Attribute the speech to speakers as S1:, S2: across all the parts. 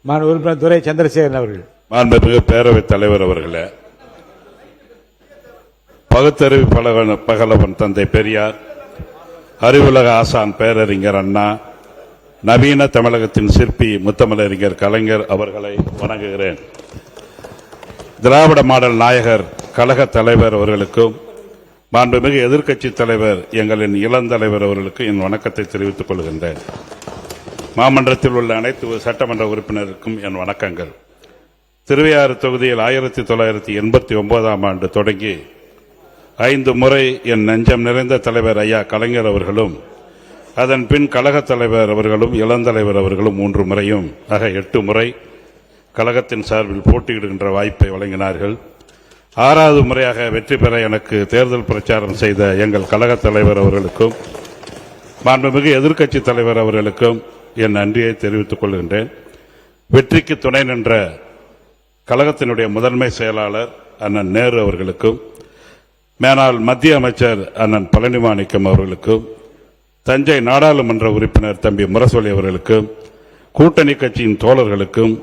S1: மாண்பு உறுப்பினர் துரை சந்திரசேகரன் அவர்கள்.
S2: மாண்புமிகு பேரவைத் தலைவர் அவர்களே, பகுத்தறிவு பகலவன் தந்தை பெரியார், அறிவுலக ஆசான் பேரறிஞர் அண்ணா, நவீன தமிழகத்தின் சிற்பி முத்தமிழறிஞர் கலைஞர் அவர்களை வணங்குகிறேன். திராவிட மாடல் நாயகர் கழக தலைவர் அவர்களுக்கும் மாண்புமிகு எதிர்க்கட்சித் தலைவர் எங்களின் இளந்தலைவர் அவர்களுக்கும் என் வணக்கத்தை தெரிவித்துக் கொள்கின்றேன். மாமன்றத்தில் உள்ள அனைத்து சட்டமன்ற உறுப்பினருக்கும் என் வணக்கங்கள். திருவையாறு தொகுதியில் 1989ஆம் ஆண்டு தொடங்கி 5 முறை என் நெஞ்சம் நிறைந்த தலைவர் ஐயா கலைஞர் அவர்களும், அதன் பின் கழகத் தலைவர் அவர்களும் இளந்தலைவர் அவர்களும் 3 முறையும் ஆக 8 முறை கழகத்தின் சார்பில் போட்டியிடுகின்ற வாய்ப்பை வழங்கினார்கள். 6வது முறையாக வெற்றி பெற எனக்கு தேர்தல் பிரச்சாரம் செய்த எங்கள் கழகத் தலைவர் அவர்களுக்கும் மாண்புமிகு எதிர்க்கட்சித் தலைவர் அவர்களுக்கும் என் நன்றியை தெரிவித்துக் கொள்கின்றேன். வெற்றிக்கு துணை நின்ற கழகத்தினுடைய முதன்மை செயலாளர் அண்ணன் நேரு அவர்களுக்கும், மேனால் மத்திய அமைச்சர் அண்ணன் பழனிமாணிக்கம் அவர்களுக்கும், தஞ்சை நாடாளுமன்ற உறுப்பினர் தம்பி முரசொலி அவர்களுக்கும், கூட்டணி கட்சியின் தோழர்களுக்கும்,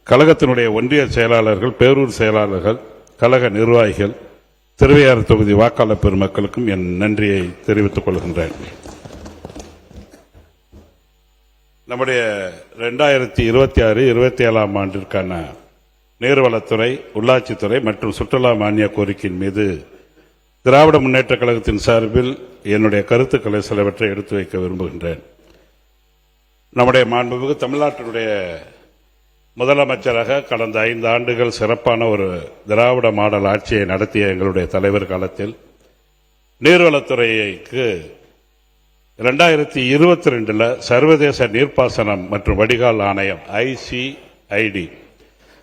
S2: கழகத்தினுடைய ஒன்றிய செயலாளர்கள், பேரூர் செயலாளர்கள், கழக நிர்வாகிகள், திருவையாறு தொகுதி வாக்காளர் பெருமக்களுக்கும் என் நன்றியை தெரிவித்துக் கொள்கின்றேன். நம்முடைய 2026-27ஆம் ஆண்டிற்கான நீர்வளத்துறை, உள்ளாட்சித்துறை மற்றும் சுற்றுலா மானிய கோரிக்கையின் மீது திராவிட முன்னேற்ற கழகத்தின் சார்பில் என்னுடைய கருத்துக்களை சிலவற்றை எடுத்து வைக்க விரும்புகின்றேன். நம்முடைய மாண்புமிகு தமிழ்நாட்டினுடைய முதலமைச்சராக கடந்த 5 ஆண்டுகள் சிறப்பான ஒரு திராவிட மாடல் ஆட்சியை நடத்திய எங்களுடைய தலைவர் காலத்தில் நீர்வளத்துறைக்கு 2022 சர்வதேச நீர்ப்பாசனம் மற்றும் வடிகால் ஆணையம் ICID,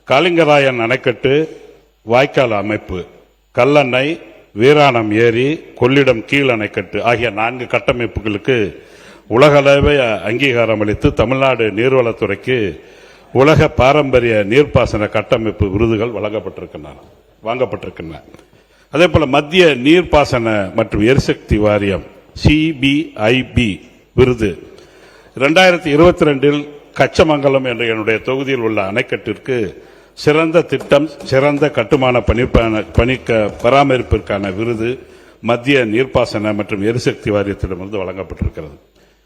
S2: காளிங்கராயன் அணைக்கட்டு, வாய்க்கால் அமைப்பு, கல்லணை, வீராணம் ஏரி, கொள்ளிடம் கீழ் அணைக்கட்டு ஆகிய 4 கட்டமைப்புகளுக்கு உலகளவில் அங்கீகாரம் அளித்து தமிழ்நாடு நீர்வளத்துறைக்கு உலக பாரம்பரிய நீர்ப்பாசன கட்டமைப்பு விருதுகள் வாங்கப்பட்டிருக்கின்றன. அதே போல மத்திய நீர்ப்பாசன மற்றும் எரிசக்தி வாரியம் CBIB விருது 2022 கச்சமங்கலம் என்ற என்னுடைய தொகுதியில் உள்ள அணைக்கட்டிற்கு சிறந்த திட்டம், சிறந்த கட்டுமான பராமரிப்பிற்கான விருது மத்திய நீர்ப்பாசன மற்றும் எரிசக்தி வாரியத்திடமிருந்து வழங்கப்பட்டிருக்கிறது.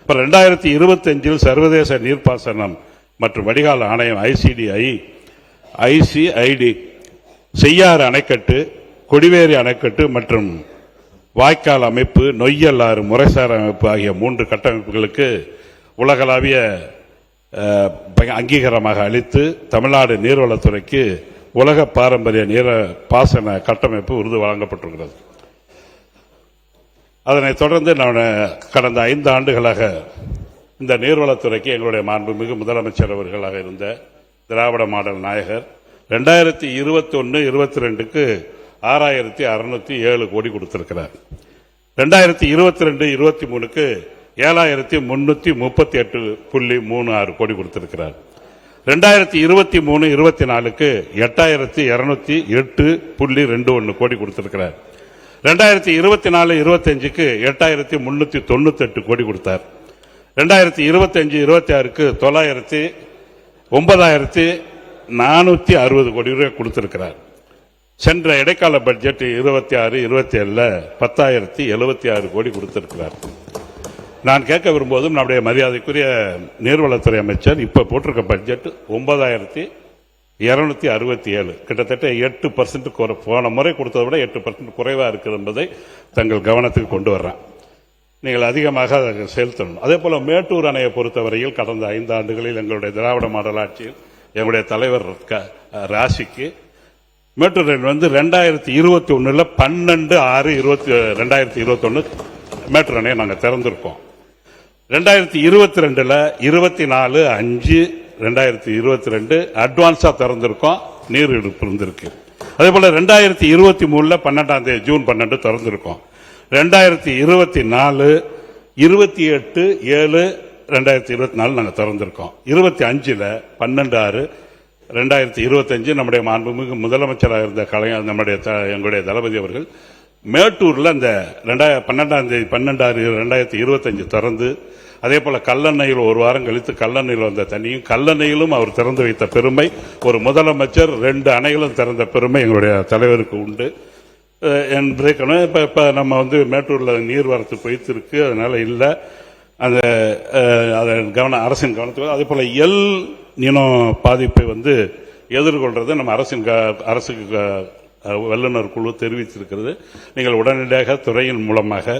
S2: 2025 சர்வதேச நீர்ப்பாசனம் மற்றும் வடிகால் ஆணையம் ICID செய்யாறு அணைக்கட்டு, கொடிவேரி அணைக்கட்டு மற்றும் வாய்க்கால் அமைப்பு, நொய்யல் ஆறு முறைசார் அமைப்பு ஆகிய 3 கட்டமைப்புகளுக்கு உலகளாவிய அங்கீகாரமாக அளித்து தமிழ்நாடு நீர்வளத்துறைக்கு உலக பாரம்பரிய நீர் பாசன கட்டமைப்பு விருது வழங்கப்பட்டிருக்கிறது. அதனைத் தொடர்ந்து நான் கடந்த 5 ஆண்டுகளாக இந்த நீர்வளத்துறைக்கு எங்களுடைய மாண்புமிகு முதலமைச்சர் அவர்களாக இருந்த திராவிட மாடல் நாயகர் 2021-22க்கு 6607 கோடி கொடுத்திருக்கிறார். 2022-23க்கு 7338.36 கோடி கொடுத்திருக்கிறார். 2023-24க்கு 8208.21 கோடி கொடுத்திருக்கிறார். 2024-25க்கு 8398 கோடி கொடுத்தார். 2025-26க்கு 9460 கோடி ரூபாய் கொடுத்திருக்கிறார். சென்ற இடைக்கால பட்ஜெட் 26-27 10,076 கோடி கொடுத்திருக்கிறார். நான் கேட்க விரும்புவதும் நம்முடைய மரியாதைக்குரிய நீர்வளத்துறை அமைச்சர் இப்ப போட்டிருக்க பட்ஜெட் 9267, கிட்டத்தட்ட 8% போன முறை கொடுத்ததை விட 8% குறைவா இருக்கிறது என்பதை தங்கள் கவனத்துக்கு கொண்டு வர்றேன். நீங்கள் அதிகமாக செலுத்தணும். அதே போல மேட்டூர் அணையை பொறுத்தவரையில் கடந்த 5 ஆண்டுகளில் எங்களுடைய திராவிட மாடல் ஆட்சியில் எங்களுடைய தலைவர் ராசிக்கு மேட்டூர் அணை 2021 12/6/2021 மேட்டூர் அணையை நாங்கள் திறந்திருக்கோம். 2022 24/5/2022 அட்வான்ஸா திறந்திருக்கோம், நீர் இருப்பு இருந்திருக்கு. அதே போல 2023 12 ஜூன் 12 திறந்திருக்கோம். 2024 28/7/2024 நாங்கள் திறந்திருக்கோம். 25 12/6/2025 நம்முடைய மாண்புமிகு முதலமைச்சராக இருந்த எங்களுடைய தளபதி அவர்கள் மேட்டூர்ல அந்த 12/6/2025 திறந்து அதே போல கல்லணையில் ஒரு வாரம் கழித்து கல்லணையில் வந்த தண்ணியும் கல்லணையிலும் அவர் திறந்து வைத்த பெருமை, ஒரு முதலமைச்சர் 2 அணைகளும் திறந்த பெருமை எங்களுடைய தலைவருக்கு உண்டு என்பதை இப்ப நம்ம மேட்டூர்ல நீர்வரத்து போயிட்டு இருக்கு, அதனால இல்ல அந்த அரசின் கவனத்துக்கு. அதே போல பாதிப்பை எதிர்கொள்றது நம்ம அரசுக்கு வல்லுநர் குழு தெரிவித்திருக்கிறது. நீங்கள் உடனடியாக துறையின் மூலமாக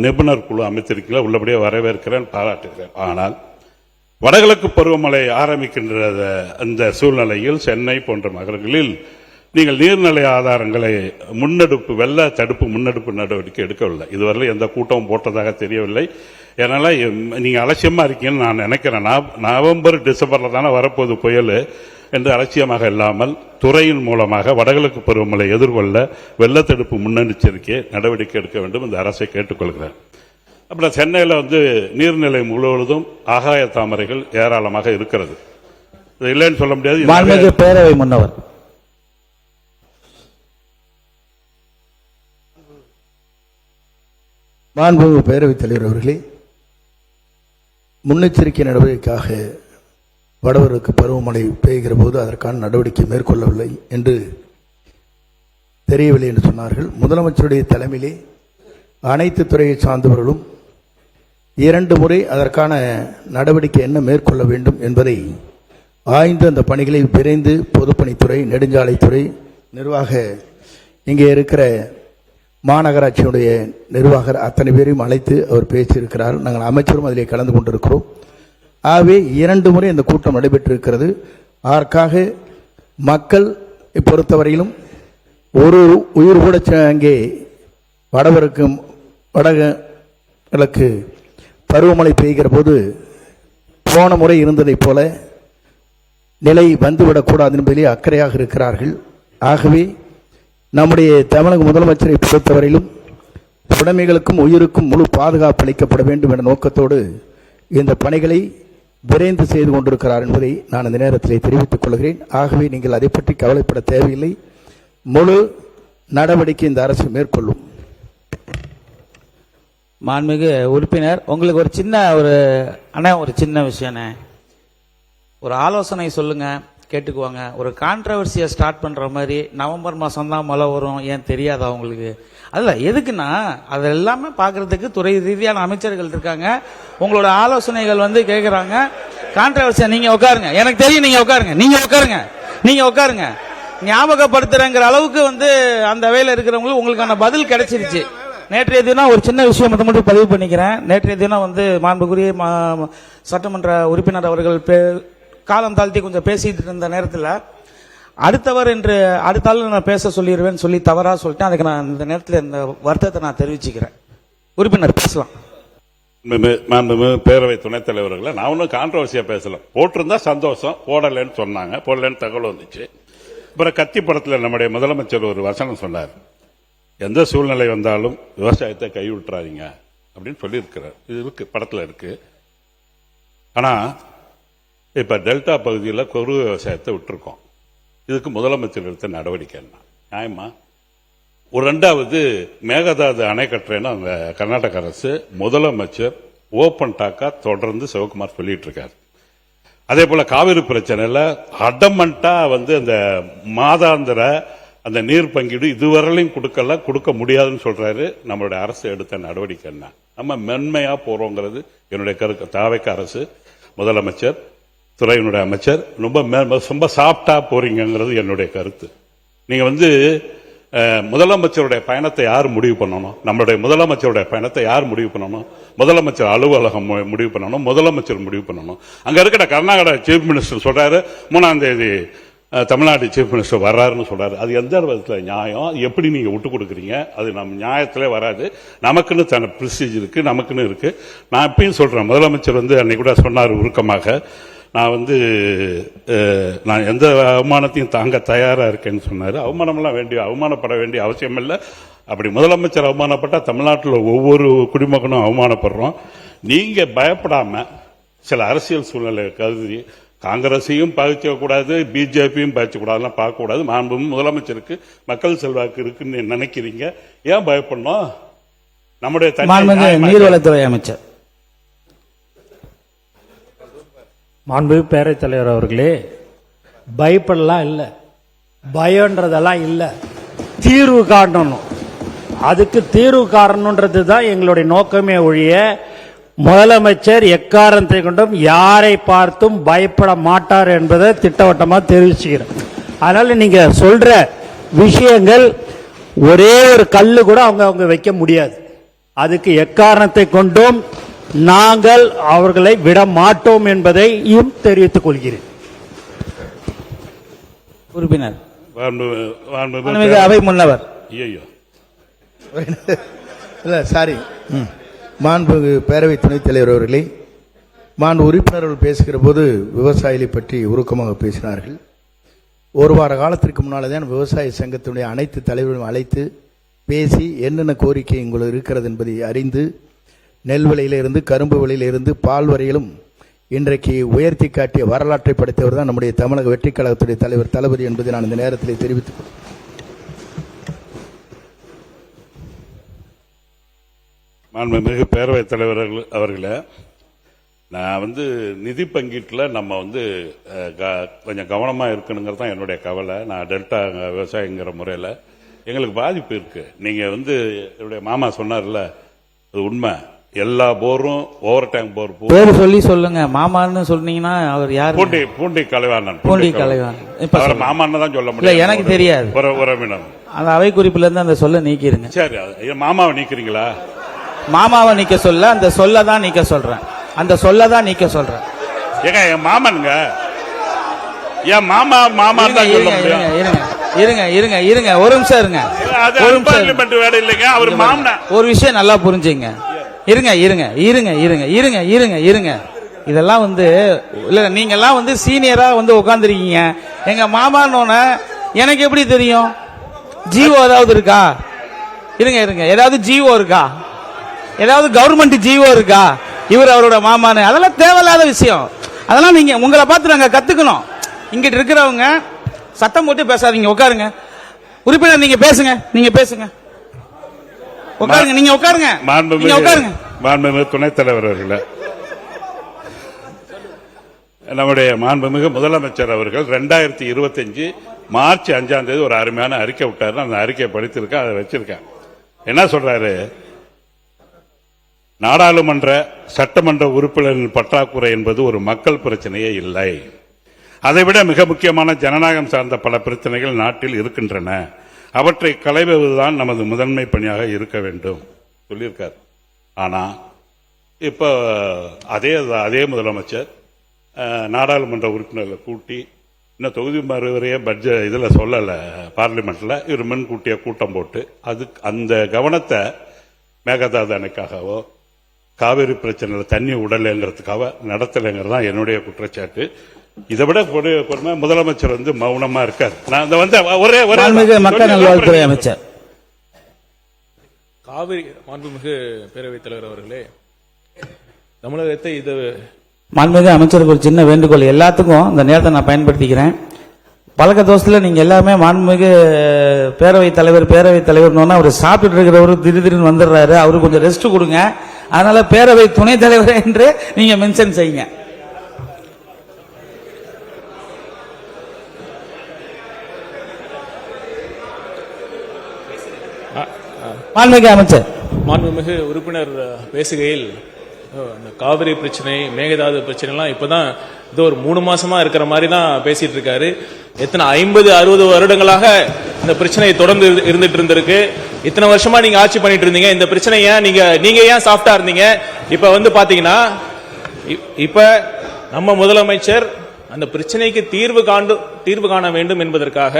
S2: நிபுணர் குழு அமைத்திருக்கீங்களா, உள்ளபடியே வரவேற்கிறேன், பாராட்டுகிறேன். ஆனால் வடகிழக்கு பருவமழை ஆரம்பிக்கின்ற அந்த சூழ்நிலையில் சென்னை போன்ற நகரங்களில் நீங்கள் நீர்நிலை ஆதாரங்களை வெள்ள தடுப்பு முன்னெடுப்பு நடவடிக்கை எடுக்கவில்லை. இதுவரை எந்த கூட்டமும் போட்டதாக தெரியவில்லை. அதனால நீங்க அலட்சியமா இருக்கீங்கன்னு நான் நினைக்கிறேன். நவம்பர் டிசம்பர்ல தானே வரப்போது புயல் என்று அலட்சியமாக இல்லாமல் துறையின் மூலமாக வடகிழக்கு பருவமழை எதிர்கொள்ள வெள்ள தடுப்பு முன்னெச்சரிக்கை நடவடிக்கை எடுக்க வேண்டும் இந்த அரசை கேட்டுக்கொள்கிறேன். அப்புறம் சென்னையில் நீர்நிலை முழுவதும் ஆகாய தாமரைகள் ஏராளமாக இருக்கிறது. இல்லைன்னு சொல்ல முடியாது.
S3: பேரவை முன்னவர்
S4: மாண்புமிகு பேரவைத் தலைவர் அவர்களே, முன்னெச்சரிக்கை நடவடிக்கையாக வடகிழக்கு பருவமழை பெய்கிற போது அதற்கான நடவடிக்கை மேற்கொள்ளவில்லை என்று தெரியவில்லை என்று சொன்னார்கள். முதலமைச்சருடைய தலைமையிலே அனைத்து துறையை சார்ந்தவர்களும் 2 முறை அதற்கான நடவடிக்கை என்ன மேற்கொள்ள வேண்டும் என்பதை ஆய்ந்து அந்த பணிகளை விரைந்து பொதுப்பணித்துறை, நெடுஞ்சாலைத்துறை நிர்வாக, இங்கே இருக்கிற மாநகராட்சியுடைய நிர்வாகர் அத்தனை பேரையும் அழைத்து அவர் பேசியிருக்கிறார். நாங்கள் அமைச்சரும் அதிலே கலந்து கொண்டிருக்கிறோம். ஆகவே 2 முறை இந்த கூட்டம் நடைபெற்றிருக்கிறது. அதற்காக மக்கள் பொறுத்தவரையிலும் ஒரு உயிர் கூட அங்கே வடகிழக்கு பருவமழை பெய்கிற போது போன முறை இருந்ததைப் போல நிலை வந்துவிடக்கூடாது என்பதிலே அக்கறையாக இருக்கிறார்கள். ஆகவே நம்முடைய தமிழக முதலமைச்சரை பொறுத்தவரையிலும் உடைமைகளுக்கும் உயிருக்கும் முழு பாதுகாப்பு அளிக்கப்பட வேண்டும் என்ற நோக்கத்தோடு இந்த பணிகளை விரைந்து செய்து கொண்டிருக்கிறார் என்பதை நான் இந்த நேரத்தில் தெரிவித்துக் கொள்கிறேன். ஆகவே நீங்கள் அதை பற்றி கவலைப்பட தேவையில்லை. முழு நடவடிக்கை இந்த அரசு மேற்கொள்ளும்.
S3: மாண்புமிகு உறுப்பினர், உங்களுக்கு ஒரு சின்ன விஷயம்ண்ணே, ஒரு ஆலோசனை சொல்லுங்க, கேட்டுக்குவாங்க. ஒரு கான்ட்ரவர்சியை ஸ்டார்ட் பண்ற மாதிரி நவம்பர் மாசம் தான் மழை வரும், ஏன் தெரியாதா உங்களுக்கு? அதுல எதுக்குன்னா அது எல்லாமே பாக்குறதுக்கு துறை ரீதியான அமைச்சர்கள் இருக்காங்க. உங்களோட ஆலோசனைகள் கேக்குறாங்க. கான்ட்ரவர்சியா நீங்க உட்காருங்க, எனக்கு தெரியும், நீங்க உட்காருங்க. ஞாபகப்படுத்துறங்கிற அளவுக்கு அந்த வேலை இருக்கிறவங்களுக்கு உங்களுக்கான பதில் கிடைச்சிருச்சு. நேற்றைய தினம் ஒரு சின்ன விஷயம் மட்டும் பதிவு பண்ணிக்கிறேன். நேற்றைய தினம் மாண்புக்குரிய சட்டமன்ற உறுப்பினர் அவர்கள் காலம் தாழ்த்தி கொஞ்சம் பேசிட்டு இருந்த நேரத்தில் அடுத்த ஆள் நான் பேச சொல்லிடுவேன்னு சொல்லி தவறா சொல்லிட்டேன். அதுக்கு நான் இந்த நேரத்தில் இந்த வருத்தத்தை நான் தெரிவிச்சுக்கிறேன். உறுப்பினர் பேசலாம்.
S2: பேரவை துணைத் தலைவர்களை நான் ஒன்றும் கான்ட்ரவர்சியா பேசல. போட்டிருந்தா சந்தோஷம், போடலன்னு சொன்னாங்க, போடலன்னு தகவல் வந்துச்சு. அப்புறம் கத்தி படத்தில் நம்முடைய முதலமைச்சர் ஒரு வசனம் சொன்னார், எந்த சூழ்நிலை வந்தாலும் விவசாயத்தை கைவிட்டுறாதீங்க அப்படின்னு சொல்லி இருக்கிறார். இது இருக்கு, படத்தில் இருக்கு. ஆனா இப்ப டெல்டா பகுதியில் குறு விவசாயத்தை விட்டுருக்கோம். இதுக்கு முதலமைச்சர் எடுத்த நடவடிக்கை என்ன நியாயமா? ஒரு 2வது மேகதாது அணை கட்டுறேன்னு அந்த கர்நாடக அரசு முதலமைச்சர் ஓபன் டாக்கா தொடர்ந்து சிவகுமார் சொல்லிட்டு இருக்காரு. அதே போல காவிரி பிரச்சனையில அடமண்டா அந்த மாதாந்திர அந்த நீர் பங்கீடு இதுவரையிலும் கொடுக்க முடியாதுன்னு சொல்றாரு. நம்மளுடைய அரசு எடுத்த நடவடிக்கை என்ன? நம்ம மென்மையா போறோங்கிறது என்னுடைய கருத்து. தாவேக்க அரசு, முதலமைச்சர், துறையினுடைய அமைச்சர் ரொம்ப சாப்பிட்டா போறீங்கிறது என்னுடைய கருத்து. நீங்க முதலமைச்சருடைய பயணத்தை யார் முடிவு பண்ணணும்? நம்மளுடைய முதலமைச்சருடைய பயணத்தை யார் முடிவு பண்ணணும்? முதலமைச்சர் அலுவலகம் முடிவு பண்ணணும், முதலமைச்சர் முடிவு பண்ணணும். அங்க இருக்கிற கர்நாடகா சீஃப் மினிஸ்டர் சொல்றாரு 3ஆம் தேதி தமிழ்நாடு சீஃப் மினிஸ்டர் வர்றாருன்னு சொல்றாரு. அது எந்த விதத்தில் நியாயம்? எப்படி நீங்க விட்டு கொடுக்குறீங்க? அது நம்ம நியாயத்திலே வராது. நமக்குன்னு தன ப்ரொசீஜர் இருக்கு, நமக்குன்னு இருக்கு. நான் எப்பயும் சொல்றேன், முதலமைச்சர் அன்னைக்கு கூட சொன்னார் உருக்கமாக, நான் எந்த அவமானத்தையும் தாங்க தயாரா இருக்கேன்னு சொன்னாரு. அவமானப்பட வேண்டிய அவசியம் இல்லை. அப்படி முதலமைச்சர் அவமானப்பட்டா தமிழ்நாட்டில் ஒவ்வொரு குடிமகனும் அவமானப்படுறோம். நீங்க பயப்படாம சில அரசியல் சூழ்நிலை கருதி காங்கிரஸையும் பாதிக்க கூடாது, பிஜேபியும் பாதிக்க கூடாதுலாம் பார்க்க கூடாது. மாண்புமிகு முதலமைச்சருக்கு மக்கள் செல்வாக்கு இருக்குன்னு நினைக்கிறீங்க, ஏன் பயப்படணும்? நம்முடைய
S3: நீர்வளத்துறை அமைச்சர்
S5: மாண்புமிகு பேரவைத் தலைவர் அவர்களே, பயப்படலாம் இல்லை, பயன்றதெல்லாம் இல்லை, தீர்வு காணணும். அதுக்கு தீர்வு காணணுன்றது தான் எங்களுடைய நோக்கமே ஒழிய முதலமைச்சர் எக்காரணத்தை கொண்டும் யாரை பார்த்தும் பயப்பட மாட்டார் என்பதை திட்டவட்டமாக தெரிவிச்சுக்கிறேன். அதனால நீங்க சொல்ற விஷயங்கள் ஒரே ஒரு கல்லு கூட அவங்க வைக்க முடியாது. அதுக்கு எக்காரணத்தை கொண்டும் நாங்கள் அவர்களை விட மாட்டோம் என்பதையும் தெரிவித்துக் கொள்கிறேன்.
S3: உறுப்பினர்
S2: மாண்புமிகு
S3: அவை முன்னவர்.
S2: ஐயோ,
S4: இல்ல சாரி. மாண்புமிகு பேரவை துணைத் தலைவர் அவர்களே, மாண்பு உறுப்பினர்கள் பேசுகிற போது விவசாயிகளை பற்றி உருக்கமாக பேசினார்கள். ஒரு வார காலத்திற்கு முன்னால் தான் விவசாய சங்கத்தினுடைய அனைத்து தலைவர்களும் அழைத்து பேசி என்னென்ன கோரிக்கை உங்களுக்கு இருக்கிறது என்பதை அறிந்து நெல் விலையிலிருந்து கரும்பு விலையிலிருந்து பால் வரையிலும் இன்றைக்கு உயர்த்தி காட்டிய வரலாற்றை படைத்தவர் தான் நம்முடைய தமிழக வெற்றி கழகத்துடைய தலைவர் தளபதி என்பதை நான் இந்த நேரத்தில் தெரிவித்துக் கொள்கிறேன்.
S2: மாண்புமிகு பேரவைத் தலைவர் அவர்களே, நான் நிதி பங்கீட்டில் நம்ம கொஞ்சம் கவனமாக இருக்கணுங்கிறது தான் என்னுடைய கவலை. நான் டெல்டா விவசாயிங்கிற முறையில் எங்களுக்கு பாதிப்பு இருக்கு. நீங்க என்னுடைய மாமா சொன்னார்ல, அது உண்மை. எல்லா போரும் ஓவர் டேங்க் போர்
S3: பேர் சொல்லி சொல்லுங்க. மாமான்னு சொன்னீங்கன்னா அவர் யார்?
S2: பூண்டி கலைவாணன்.
S3: பூண்டி கலைவாணன். இப்ப
S2: மாமான்னு தான் சொல்ல
S3: இல்ல,
S2: முடியும்.
S3: எனக்கு தெரியாது.
S2: உறவினர்
S3: அந்த அவை குறிப்பில இருந்து அந்த சொல்ல நீக்கிருங்க.
S2: சரி, மாமாவை நீக்கிறீங்களா?
S3: மாமாவை நீக்க சொல்ல, அந்த சொல்ல தான் நீக்க சொல்றேன். அந்த சொல்ல தான் நீக்க சொல்றேன்.
S2: ஏங்க, என் மாமனுங்க, என் மாமா தான் சொல்ல முடியும்.
S3: இருங்க ஒரு நிமிஷம் இருங்க.
S2: வேலை இல்லைங்க, அவர் மாமனா.
S3: ஒரு விஷயம் நல்லா புரிஞ்சுங்க. இருங்க. இதெல்லாம் இல்ல, நீங்க எல்லாம் சீனியரா உட்கார்ந்துருக்கீங்க. எங்க மாமான்னு எனக்கு எப்படி தெரியும்? ஜிஓ ஏதாவது இருக்கா? இருங்க, ஏதாவது ஜிஓ இருக்கா? ஏதாவது கவர்மெண்ட் ஜிஓ இருக்கா? இவர் அவரோட மாமான்னு, அதெல்லாம் தேவையில்லாத விஷயம். அதெல்லாம் நீங்க உங்களை பார்த்து நாங்க கத்துக்கணும். இங்கிட்டு இருக்கிறவங்க சத்தம் போட்டு பேசாதீங்க. உட்காருங்க. உறுப்பினர் நீங்க பேசுங்க. உட்காருங்க. நீங்க உட்காருங்க.
S2: மாண்புமிகு துணைத் தலைவர் அவர்களே, நம்முடைய மாண்புமிகு முதலமைச்சர் அவர்கள் 2025 மார்ச் 5ஆம் தேதி ஒரு அருமையான அறிக்கை விட்டாரு. அந்த அறிக்கையை படித்திருக்கேன், அதை வச்சிருக்கேன். என்ன சொல்றாரு? நாடாளுமன்ற சட்டமன்ற உறுப்பினரின் பற்றாக்குறை என்பது ஒரு மக்கள் பிரச்சனையே இல்லை. அதைவிட மிக முக்கியமான ஜனநாயகம் சார்ந்த பல பிரச்சனைகள் நாட்டில் இருக்கின்றன. அவற்றை களைவதுதான் நமது முதன்மை பணியாக இருக்க வேண்டும் சொல்லியிருக்கார். ஆனா இப்ப அதே முதலமைச்சர் நாடாளுமன்ற உறுப்பினர்களை கூட்டி இன்னும் தொகுதி மறுவரையே பட்ஜெட் இதுல சொல்லல, பார்லிமெண்ட்ல இவர் முன்கூட்டிய கூட்டம் போட்டு அந்த கவனத்தை மேகதாது அணைக்காகவோ காவிரி பிரச்சனையில தண்ணி உடலைங்கிறதுக்காக நடத்தலைங்கிறது தான் என்னுடைய குற்றச்சாட்டு. இதை விட முதலமைச்சர் மௌனமா இருக்கார். நான் ஒரே
S3: மக்கள் நல்வாழ்வுத்துறை அமைச்சர்
S6: காவிரி. மாண்புமிகு பேரவைத் தலைவர் அவர்களே, தமிழகத்தை இது
S3: மாண்புமிகு அமைச்சருக்கு ஒரு சின்ன வேண்டுகோள். எல்லாத்துக்கும் இந்த நேரத்தை நான் பயன்படுத்திக்கிறேன். பழக்க தோசத்தில் நீங்க எல்லாமே மாண்புமிகு பேரவைத் தலைவர் அவர் சாப்பிட்டு இருக்கிறவரு திடீர்னு வந்துடுறாரு, அவருக்கு கொஞ்சம் ரெஸ்ட் கொடுங்க. அதனால பேரவை துணைத் தலைவர் என்று நீங்க மென்ஷன் செய்யுங்க.
S6: மாண்புமிகு உறுப்பினர் பேசுகையில் காவிரி பிரச்சனை, மேகதாது பிரச்சனை எல்லாம் இப்பதான் ஒரு 3 மாசமா இருக்கிற மாதிரி தான் பேசிட்டு இருக்காரு. எத்தனை 50-60 வருடங்களாக இந்த பிரச்சனை தொடர்ந்து இருந்துட்டு இருந்திருக்கு. இத்தனை வருஷமா நீங்க ஆட்சி பண்ணிட்டு இருந்தீங்க. இந்த பிரச்சனை ஏன் நீங்க ஏன் சாஃப்டா இருந்தீங்க? இப்ப பாத்தீங்கன்னா இப்ப நம்ம முதலமைச்சர் அந்த பிரச்சனைக்கு தீர்வு காண வேண்டும் என்பதற்காக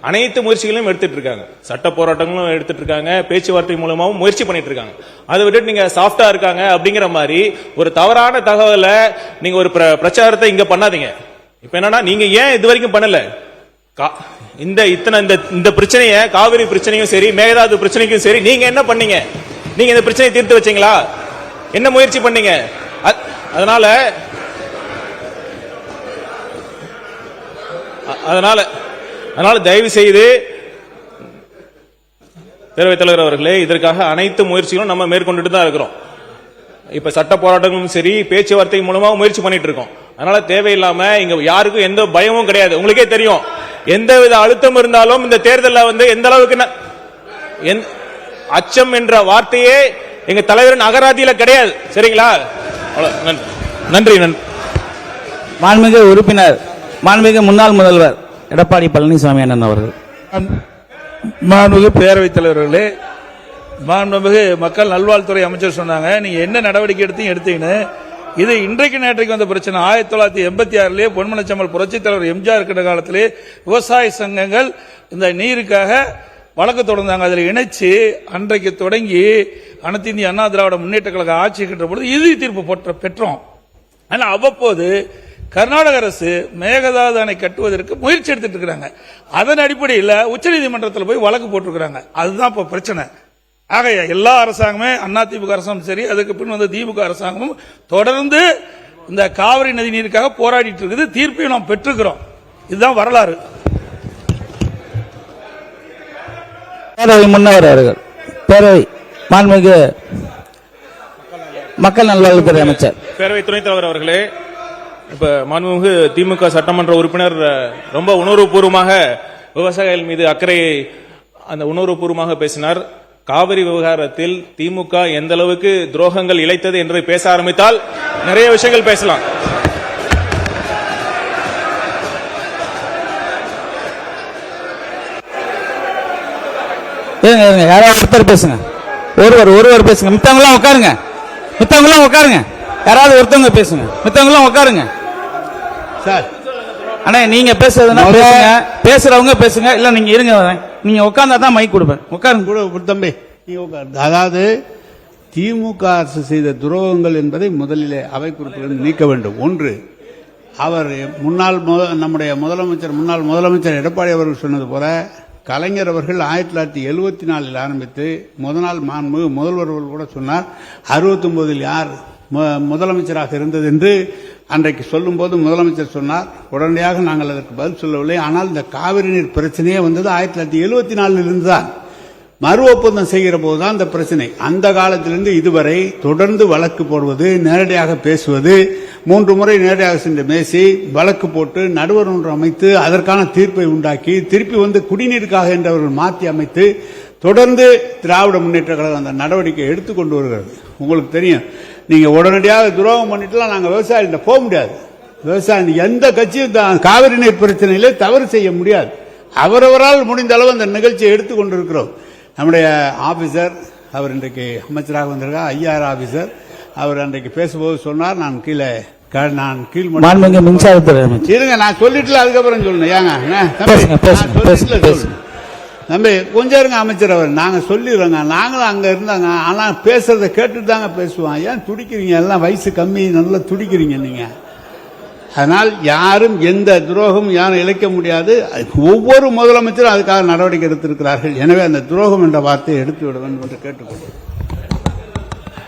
S6: அனைத்து முயற்சிகளையும் எடுத்துட்டு இருக்காங்க. சட்ட போராட்டங்களும் எடுத்துட்டு இருக்காங்க, பேச்சுவார்த்தை மூலமாவும் முயற்சி பண்ணிட்டு இருக்காங்க. அதை விட்டு நீங்க சாஃப்டா இருக்காங்க அப்படிங்கிற மாதிரி ஒரு தவறான தகவலை நீங்க ஒரு பிரச்சாரத்தை இங்க பண்ணாதீங்க. இப்ப என்னன்னா, நீங்க ஏன் இது வரைக்கும் பண்ணல? இந்த பிரச்சனைய, காவிரி பிரச்சனையும் சரி, மேகதாது பிரச்சனைக்கும் சரி, நீங்க என்ன பண்ணீங்க? நீங்க இந்த பிரச்சனையை தீர்த்து வச்சீங்களா? என்ன முயற்சி பண்ணீங்க? அதனால தயவு செய்து பேரவைத் தலைவர் அவர்களே, இதற்காக அனைத்து முயற்சிகளும் நம்ம மேற்கொண்டுட்டு தான் இருக்கிறோம். இப்ப சட்ட போராட்டங்களும் சரி, பேச்சுவார்த்தை மூலமா முயற்சி பண்ணிட்டு இருக்கோம். அதனால தேவையில்லாம இங்க யாருக்கும் எந்த பயமும் கிடையாது. உங்களுக்கே தெரியும், எந்தவித அழுத்தம் இருந்தாலும் இந்த தேர்தலில் வந்து எந்த அளவுக்கு அச்சம் என்ற வார்த்தையே எங்க தலைவரின் அகராதியில கிடையாது. சரிங்களா? நன்றி.
S3: மாண்புமிகு உறுப்பினர், மாண்புமிகு முன்னாள் முதல்வர் எடப்பாடி பழனிசாமி அண்ணன் அவர்கள்.
S7: மாண்புமிகு பேரவைத் தலைவர்களே, மாண்புமிகு மக்கள் நல்வாழ்வுத்துறை அமைச்சர் சொன்னாங்க, நீங்க என்ன நடவடிக்கை எடுத்தீங்கன்னு. இது இன்றைக்கு நேற்றைக்கு வந்த பிரச்சனை. 1986 பொன்மனச்சம்மல் புரட்சித் தலைவர் எம்ஜிஆர் இருக்கிற காலத்திலே விவசாய சங்கங்கள் இந்த நீருக்காக வழக்கு தொடர்ந்தாங்க. அதில் இணைச்சு அன்றைக்கு தொடங்கி அனைத்து இந்திய அண்ணா திராவிட முன்னேற்ற கழக ஆட்சி கிட்ட பொழுது இறுதி தீர்ப்பு பெற்றோம். ஆனால் அவ்வப்போது கர்நாடக அரசு மேகதாது அணை கட்டுவதற்கு முயற்சி எடுத்துட்டு இருக்கிறாங்க. அதன் அடிப்படையில் உச்சநீதிமன்றத்தில் போய் வழக்கு போட்டிருக்கிறாங்க. அதுதான் இப்ப பிரச்சனை. ஆக எல்லா அரசாங்கமே அதிமுக அரசாங்கம் சரி, அதுக்கு பின் வந்த திமுக அரசாங்கமும் தொடர்ந்து இந்த காவிரி நதி நீருக்காக போராடிட்டு இருக்குது. தீர்ப்பையும் நாம் பெற்றிருக்கிறோம். இதுதான் வரலாறு.
S3: பேரவை முன்னவர் அவர்கள். பேரவை மாண்புமிகு மக்கள் நல்வாழ்வுத்துறை அமைச்சர்.
S6: பேரவை துணைத் தலைவர் அவர்களே, இப்ப மாண்புமிகு திமுக சட்டமன்ற உறுப்பினர் ரொம்ப உணர்வுபூர்வமாக விவசாயிகள் மீது அக்கறையை அந்த உணர்வுபூர்வமாக பேசினார். காவிரி விவகாரத்தில் திமுக எந்த அளவுக்கு துரோகங்கள் இழைத்தது என்று பேச ஆரம்பித்தால் நிறைய விஷயங்கள் பேசலாம்.
S3: யாராவது ஒருத்தர் பேசுங்க. ஒருவர் பேசுங்க. மித்தவங்களாம் உட்காருங்க. யாராவது ஒருத்தவங்க பேசுங்க. மித்தவங்களாம் உட்காருங்க.
S1: சார்,
S3: அண்ணா நீங்க பேசுறதுன்னா பேசுங்க, பேசுறவங்க பேசுங்க. இல்ல நீங்க இருங்க, நீங்க உட்கார்ந்தா தான் மைக் கொடுப்பேன். உட்காருங்க
S8: தம்பி. அதாவது திமுக அரசு செய்த துரோகங்கள் என்பதை முதலிலே அவை குறிப்பிலிருந்து நீக்க வேண்டும். ஒன்று, அவர் நம்முடைய முன்னாள் முதலமைச்சர் எடப்பாடி அவர்கள் சொன்னது போல கலைஞர் அவர்கள் 1974 ஆரம்பித்து முதல் முதல்வர் கூட சொன்னார், 69 யார் முதலமைச்சராக இருந்தது என்று அன்றைக்கு சொல்லும் போது முதலமைச்சர் சொன்னார். உடனடியாக நாங்கள் அதற்கு பதில் சொல்லவில்லை. ஆனால் இந்த காவிரி நீர் பிரச்சனையே வந்தது 1974 இருந்துதான். மறு ஒப்பந்தம் செய்கிற போதுதான் இந்த பிரச்சனை. அந்த காலத்திலிருந்து இதுவரை தொடர்ந்து வழக்கு போடுவது, நேரடியாக பேசுவது, 3 முறை நேரடியாக சென்று பேசி வழக்கு போட்டு நடுவர் ஒன்று அமைத்து அதற்கான தீர்ப்பை உண்டாக்கி திருப்பி வந்து குடிநீருக்காக என்றவர்கள் மாற்றி அமைத்து தொடர்ந்து திராவிட முன்னேற்ற கழகம் அந்த நடவடிக்கை எடுத்துக்கொண்டு வருகிறது. உங்களுக்கு தெரியும், நீங்க உடனடியாக துரோகம் பண்ணிட்டுலாம் நாங்கள் விவசாயிகிட்ட போக முடியாது. விவசாயி எந்த கட்சியும் காவிரி நீர் பிரச்சனையிலே தவறு செய்ய முடியாது. அவரவரால் முடிந்த அளவு அந்த நிகழ்ச்சியை எடுத்துக்கொண்டிருக்கிறோம். நம்முடைய ஆபீசர், அவர் இன்றைக்கு அமைச்சராக வந்திருக்கார், ஐஆர் ஆபீசர், அவர் அன்றைக்கு பேசும்போது சொன்னார், நான் கீழ்
S3: மின்சாரத்துறை அமைச்சர்
S8: இருங்க, நான் சொல்லிட்டு அதுக்கப்புறம் சொல்லணும். ஏங்க தம்பி கொஞ்சம் இருங்க அமைச்சர், அவர் நாங்க சொல்லிடுறோங்க. நாங்களும் அங்க இருந்தாங்க, ஆனா பேசுறத கேட்டுட்டு தாங்க பேசுவோம். ஏன் துடிக்கிறீங்க? எல்லாம் வயசு கம்மி, நல்லா துடிக்கிறீங்க நீங்க. அதனால் யாரும் எந்த துரோகம் யாரும் இழைக்க முடியாது. ஒவ்வொரு முதலமைச்சரும் அதுக்காக நடவடிக்கை எடுத்திருக்கிறார்கள். எனவே அந்த துரோகம் என்ற வார்த்தையை எடுத்து விட வேண்டும் என்று கேட்டுக்கொள்கிறேன்.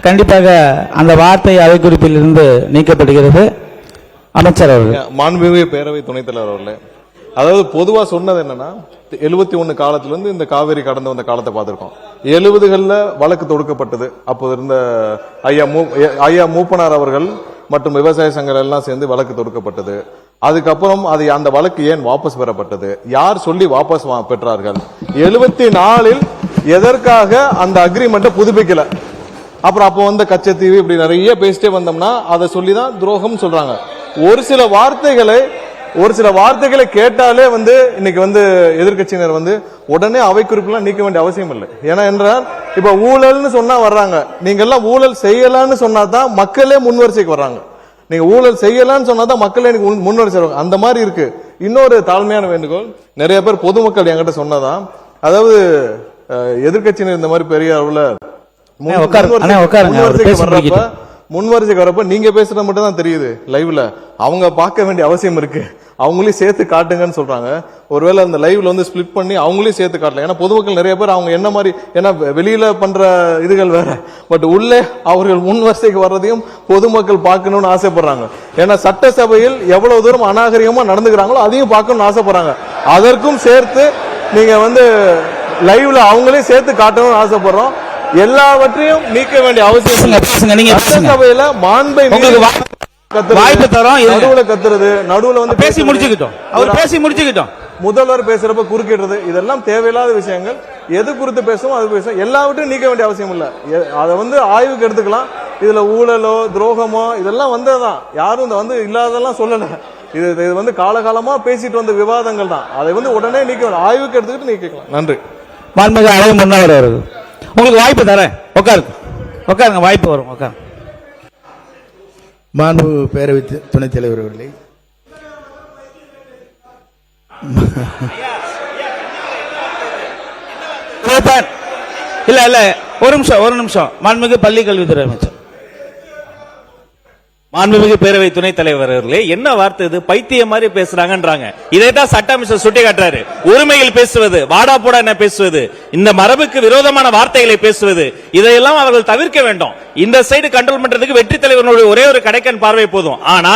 S3: கண்டிப்பாக அந்த வார்த்தை அவை குறிப்பில் இருந்து நீக்கப்படுகிறது. அமைச்சர் அவர்கள்.
S9: மாண்புமிகு பேரவை துணைத் தலைவர் அவர்களே, அதாவது பொதுவா சொன்னது என்னன்னா 71 காலத்திலிருந்து இந்த காவிரி கடந்து வந்த காலத்தை பார்த்திருக்கோம். 70களில் வழக்கு தொடுக்கப்பட்டது. அப்போது இருந்த ஐயா மூப்பனார் அவர்கள் மற்றும் விவசாய சங்கங்கள் எல்லாம் சேர்ந்து வழக்கு தொடுக்கப்பட்டது. அதுக்கப்புறம் அது அந்த வழக்கு ஏன் வாபஸ் பெறப்பட்டது, யார் சொல்லி வாபஸ் பெற்றார்கள், 74 எதற்காக அந்த அக்ரிமெண்ட்டை புதுப்பிக்கல, அப்புறம் அப்போ வந்த கச்சத்தீவு, இப்படி நிறைய பேசிட்டே வந்தோம்னா அதை சொல்லிதான் துரோகம் சொல்றாங்க. ஒரு சில வார்த்தைகளை கேட்டாலே இன்னைக்கு எதிர்கட்சியினர் உடனே அவை குறிப்பெல்லாம் நீக்க வேண்டிய அவசியம் இல்லை. ஏன்னா என்றால் இப்ப ஊழல்னு சொன்னா வர்றாங்க, நீங்க எல்லாம் ஊழல் செய்யலான்னு சொன்னாதான் மக்களே முன்வரிசைக்கு வர்றாங்க. நீங்க ஊழல் செய்யலான்னு சொன்னாதான் மக்களே முன்வரிசை வருவாங்க. அந்த மாதிரி இருக்கு. இன்னொரு தாழ்மையான வேண்டுகோள், நிறைய பேர் பொதுமக்கள் என்கிட்ட சொன்னதான், அதாவது எதிர்கட்சியினர் இந்த மாதிரி பெரிய அளவுல முன்வரிசைக்கு வரப்ப நீங்க பேசுறது மட்டும் தான் தெரியுது லைவ்ல. அவங்க பார்க்க வேண்டிய அவசியம் இருக்கு. அவங்களையும் சேர்த்து காட்டுங்கன்னு சொல்றாங்க. ஒருவேளை அந்த லைவ்ல ஸ்பிளிட் பண்ணி அவங்களையும் சேர்த்து காட்டல. ஏன்னா பொதுமக்கள் நிறைய பேர் அவங்க என்ன மாதிரி, ஏன்னா வெளியில பண்ற இதுகள் வேற, பட் உள்ளே அவர்கள் முன்வரிசைக்கு வர்றதையும் பொதுமக்கள் பார்க்கணும்னு ஆசைப்படுறாங்க. ஏன்னா சட்டசபையில் எவ்வளவு தூரம் அநாகரிகமா நடந்துக்கிறாங்களோ அதையும் பார்க்கணும்னு ஆசைப்படுறாங்க. அதற்கும் சேர்த்து நீங்க லைவ்ல அவங்களையும் சேர்த்து காட்டணும்னு ஆசைப்படுறோம். எல்லாவற்றையும் நீக்க வேண்டிய அவசியம். சட்டசபையில மாண்பை
S3: வாய்ப்பு தரோம், இருங்க.
S9: நடுவுல கத்துறது, நடுவுல வந்து
S3: பேசி முடிச்சுக்கிட்டோம், அவர் பேசி முடிச்சுக்கிட்டோம்.
S9: முதல்வர் பேசுறப்ப குறுக்கிடுறது, இதெல்லாம் தேவையில்லாத விஷயங்கள். எது குறித்து பேசுவோம் அது பேசுவோம். எல்லாவற்றையும் நீக்க வேண்டிய அவசியம் இல்ல. அதை வந்து ஆய்வுக்கு எடுத்துக்கலாம். இதுல ஊழலோ துரோகமோ இதெல்லாம் வந்ததுதான். யாரும் இந்த வந்து இல்லாததெல்லாம் சொல்லல. இது வந்து காலகாலமா பேசிட்டு வந்த விவாதங்கள் தான். அதை வந்து உடனே நீக்க வேண்டாம். ஆய்வுக்கு எடுத்துக்கிட்டு நீக்கலாம். நன்றி.
S3: மாண்புமிகு அழகு முன்னவர் அவர்கள், உங்களுக்கு வாய்ப்பு தரேன், உட்காருங்க, வாய்ப்பு வரும், உட்காருங்க.
S4: மாண்பு பேரவை துணைத் தலைவர் அவர்களே,
S3: இல்ல ஒரு நிமிஷம் மாண்புமிகு பள்ளி கல்வித்துறை அமைச்சர்.
S10: மாண்புமிகு பேரவை துணைத் தலைவர் அவர்களே, என்ன வார்த்தை இது? பைத்தியம் மாதிரி பேசுறாங்கன்றாங்க. இதைத்தான் சட்ட அமைச்சர் சுட்டி காட்டுறாரு. உரிமையில் பேசுவது, வாடா போடா என்ன பேசுவது, இந்த மரபுக்கு விரோதமான வார்த்தைகளை பேசுவது, இதையெல்லாம் அவர்கள் தவிர்க்க வேண்டும். இந்த சைடு கண்ட்ரோல் பண்றதுக்கு வெற்றி தலைவர்களுடைய ஒரே ஒரு கடைக்கன் பார்வை போதும். ஆனா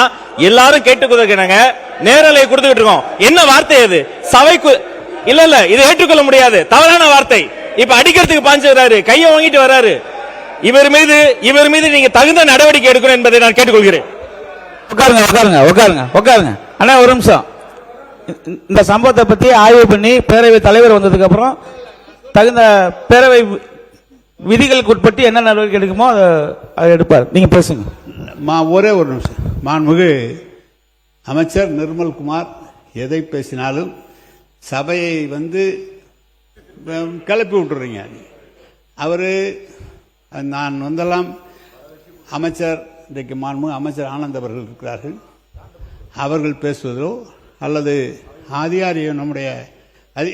S10: எல்லாரும் கேட்டுக்கொள்கிறாங்க, நேரலை கொடுத்துக்கிட்டு இருக்கோம். என்ன வார்த்தை அது? சபைக்கு இல்ல இதை ஏற்றுக்கொள்ள முடியாது, தவறான வார்த்தை. இப்ப அடிக்கிறதுக்கு பாஞ்சு வராரு, கையை வாங்கிட்டு வராரு. இவர் மீது நீங்க தகுந்த நடவடிக்கை எடுக்கணும் என்பதை நான் கேட்டுக்கொள்கிறேன்.
S3: உட்காருங்க. அண்ணா ஒரு நிமிஷம். இந்த சம்பவத்தை பத்தி ஆய்வு பண்ணி பேரவை தலைவர் வந்ததுக்கு அப்புறம் தகுந்த பேரவை விதிகளுக்கு உட்பட்டு என்ன நடவடிக்கை எடுக்குமோ அதை எடுப்பார். நீங்க பேசுங்க.
S8: ஒரே ஒரு நிமிஷம். மாண்புமிகு அமைச்சர் நிர்மல்குமார் எதை பேசினாலும் சபையை வந்து கிளப்பி விட்டுறீங்க. அவரு நான் வந்தெல்லாம் அமைச்சர், இன்றைக்கு மாண்புமிகு அமைச்சர் ஆனந்த் அவர்கள் இருக்கிறார்கள், அவர்கள் பேசுவதோ அல்லது அதிகாரியோ நம்முடைய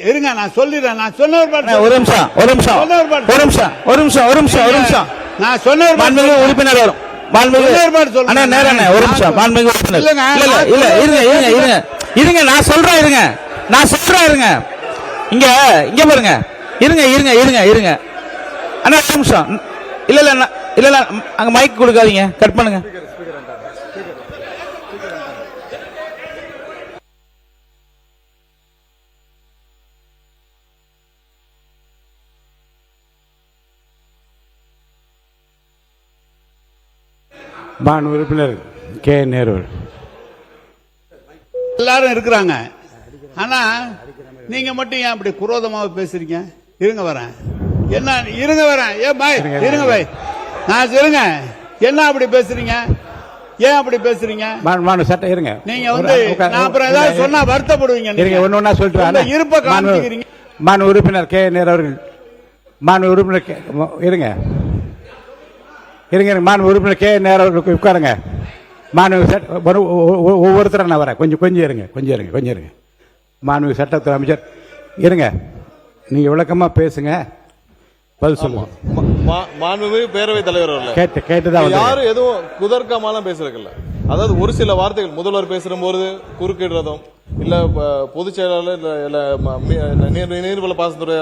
S8: இருங்க, நான் சொல்லிடுறேன். நான் சொன்னவர்
S3: ஒரு நிமிஷம்
S8: நான் சொன்னவர்
S3: உறுப்பினர் வரும். இருங்க, நான் சொல்றேன். இருங்க இங்க பாருங்க. இருங்க அண்ணா ஒரு நிமிஷம். இல்ல அங்க மைக் கொடுக்காதீங்க, கட் பண்ணுங்க.
S1: மாண்பு உறுப்பினர் கே நேரு
S8: எல்லாரும் இருக்கிறாங்க. ஆனா நீங்க மட்டும் ஏன் அப்படி குரோதமாக பேசுறீங்க? இருங்க வரேன். என்ன இருங்க வரேன். ஏன் பாய் இருங்க பாய், நான் இருங்க. என்ன அப்படி பேசுறீங்க? ஏன் அப்படி பேசுறீங்க?
S1: சட்டம் இருங்க.
S8: நீங்க வந்து நான் அப்புறம் ஏதாவது சொன்னா வருத்தப்படுவீங்க.
S1: இருங்க, ஒண்ணு சொல்றேன்.
S8: இருப்ப காமிக்கிறீங்க.
S1: மாண்பு உறுப்பினர் கே நேரு அவர்கள், மாண்பு உறுப்பினர் இருங்க. மாண்பு உறுப்பினர் கே நேரு அவர்களுக்கு உட்காருங்க. ஒவ்வொருத்தரும் நான் வரேன். கொஞ்சம் இருங்க. மாண்பு சட்டத்துறை அமைச்சர் இருங்க, நீங்க விளக்கமா பேசுங்க, பதில் சொல்லுவோம்.
S9: மாண்புமிகு பேரவைத் தலைவர்
S1: கேட்டுதான்
S9: யாரும் எதுவும் குதர்க்கமாலாம் பேசுறதில்ல. அதாவது ஒரு சில வார்த்தைகள் முதல்வர் பேசும்போது குறுக்கிடுறதும், இல்ல பொதுச் செயலாளர் இல்ல நீர்வள பாசனத்துறை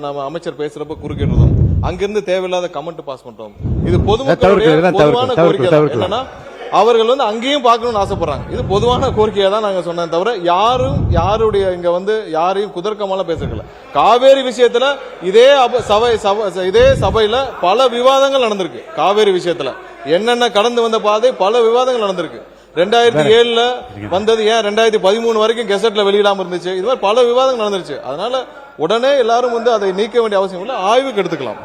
S9: நம்ம அமைச்சர் பேசுறப்ப குறுக்கிடுறதும், அங்கிருந்து தேவையில்லாத கமெண்ட் பாஸ் பண்றோம். இது பொதுவான கோரிக்கை. என்னன்னா அவர்கள் வந்து அங்கேயும் பார்க்கணும்னு ஆசைப்படுறாங்க. இது பொதுவான கோரிக்கையா தான் நாங்க சொன்னோம், தவிர யாருடைய இங்க வந்து யாரையும் குதர்க்கமாலாம் பேசல. காவேரி விஷயத்துல இதே சபையில பல விவாதங்கள் நடந்திருக்கு. காவேரி விஷயத்துல என்னென்ன கடந்து வந்த பாதை பல விவாதங்கள் நடந்திருக்கு. 2007 வந்தது ஏன் 2013 வரைக்கும் கெசட்ல வெளியிடாம இருந்துச்சு. இது மாதிரி பல விவாதங்கள் நடந்துருச்சு. அதனால உடனே எல்லாரும் வந்து அதை நீக்க வேண்டிய அவசியம் இல்லை, ஆய்வுக்கு எடுத்துக்கலாம்.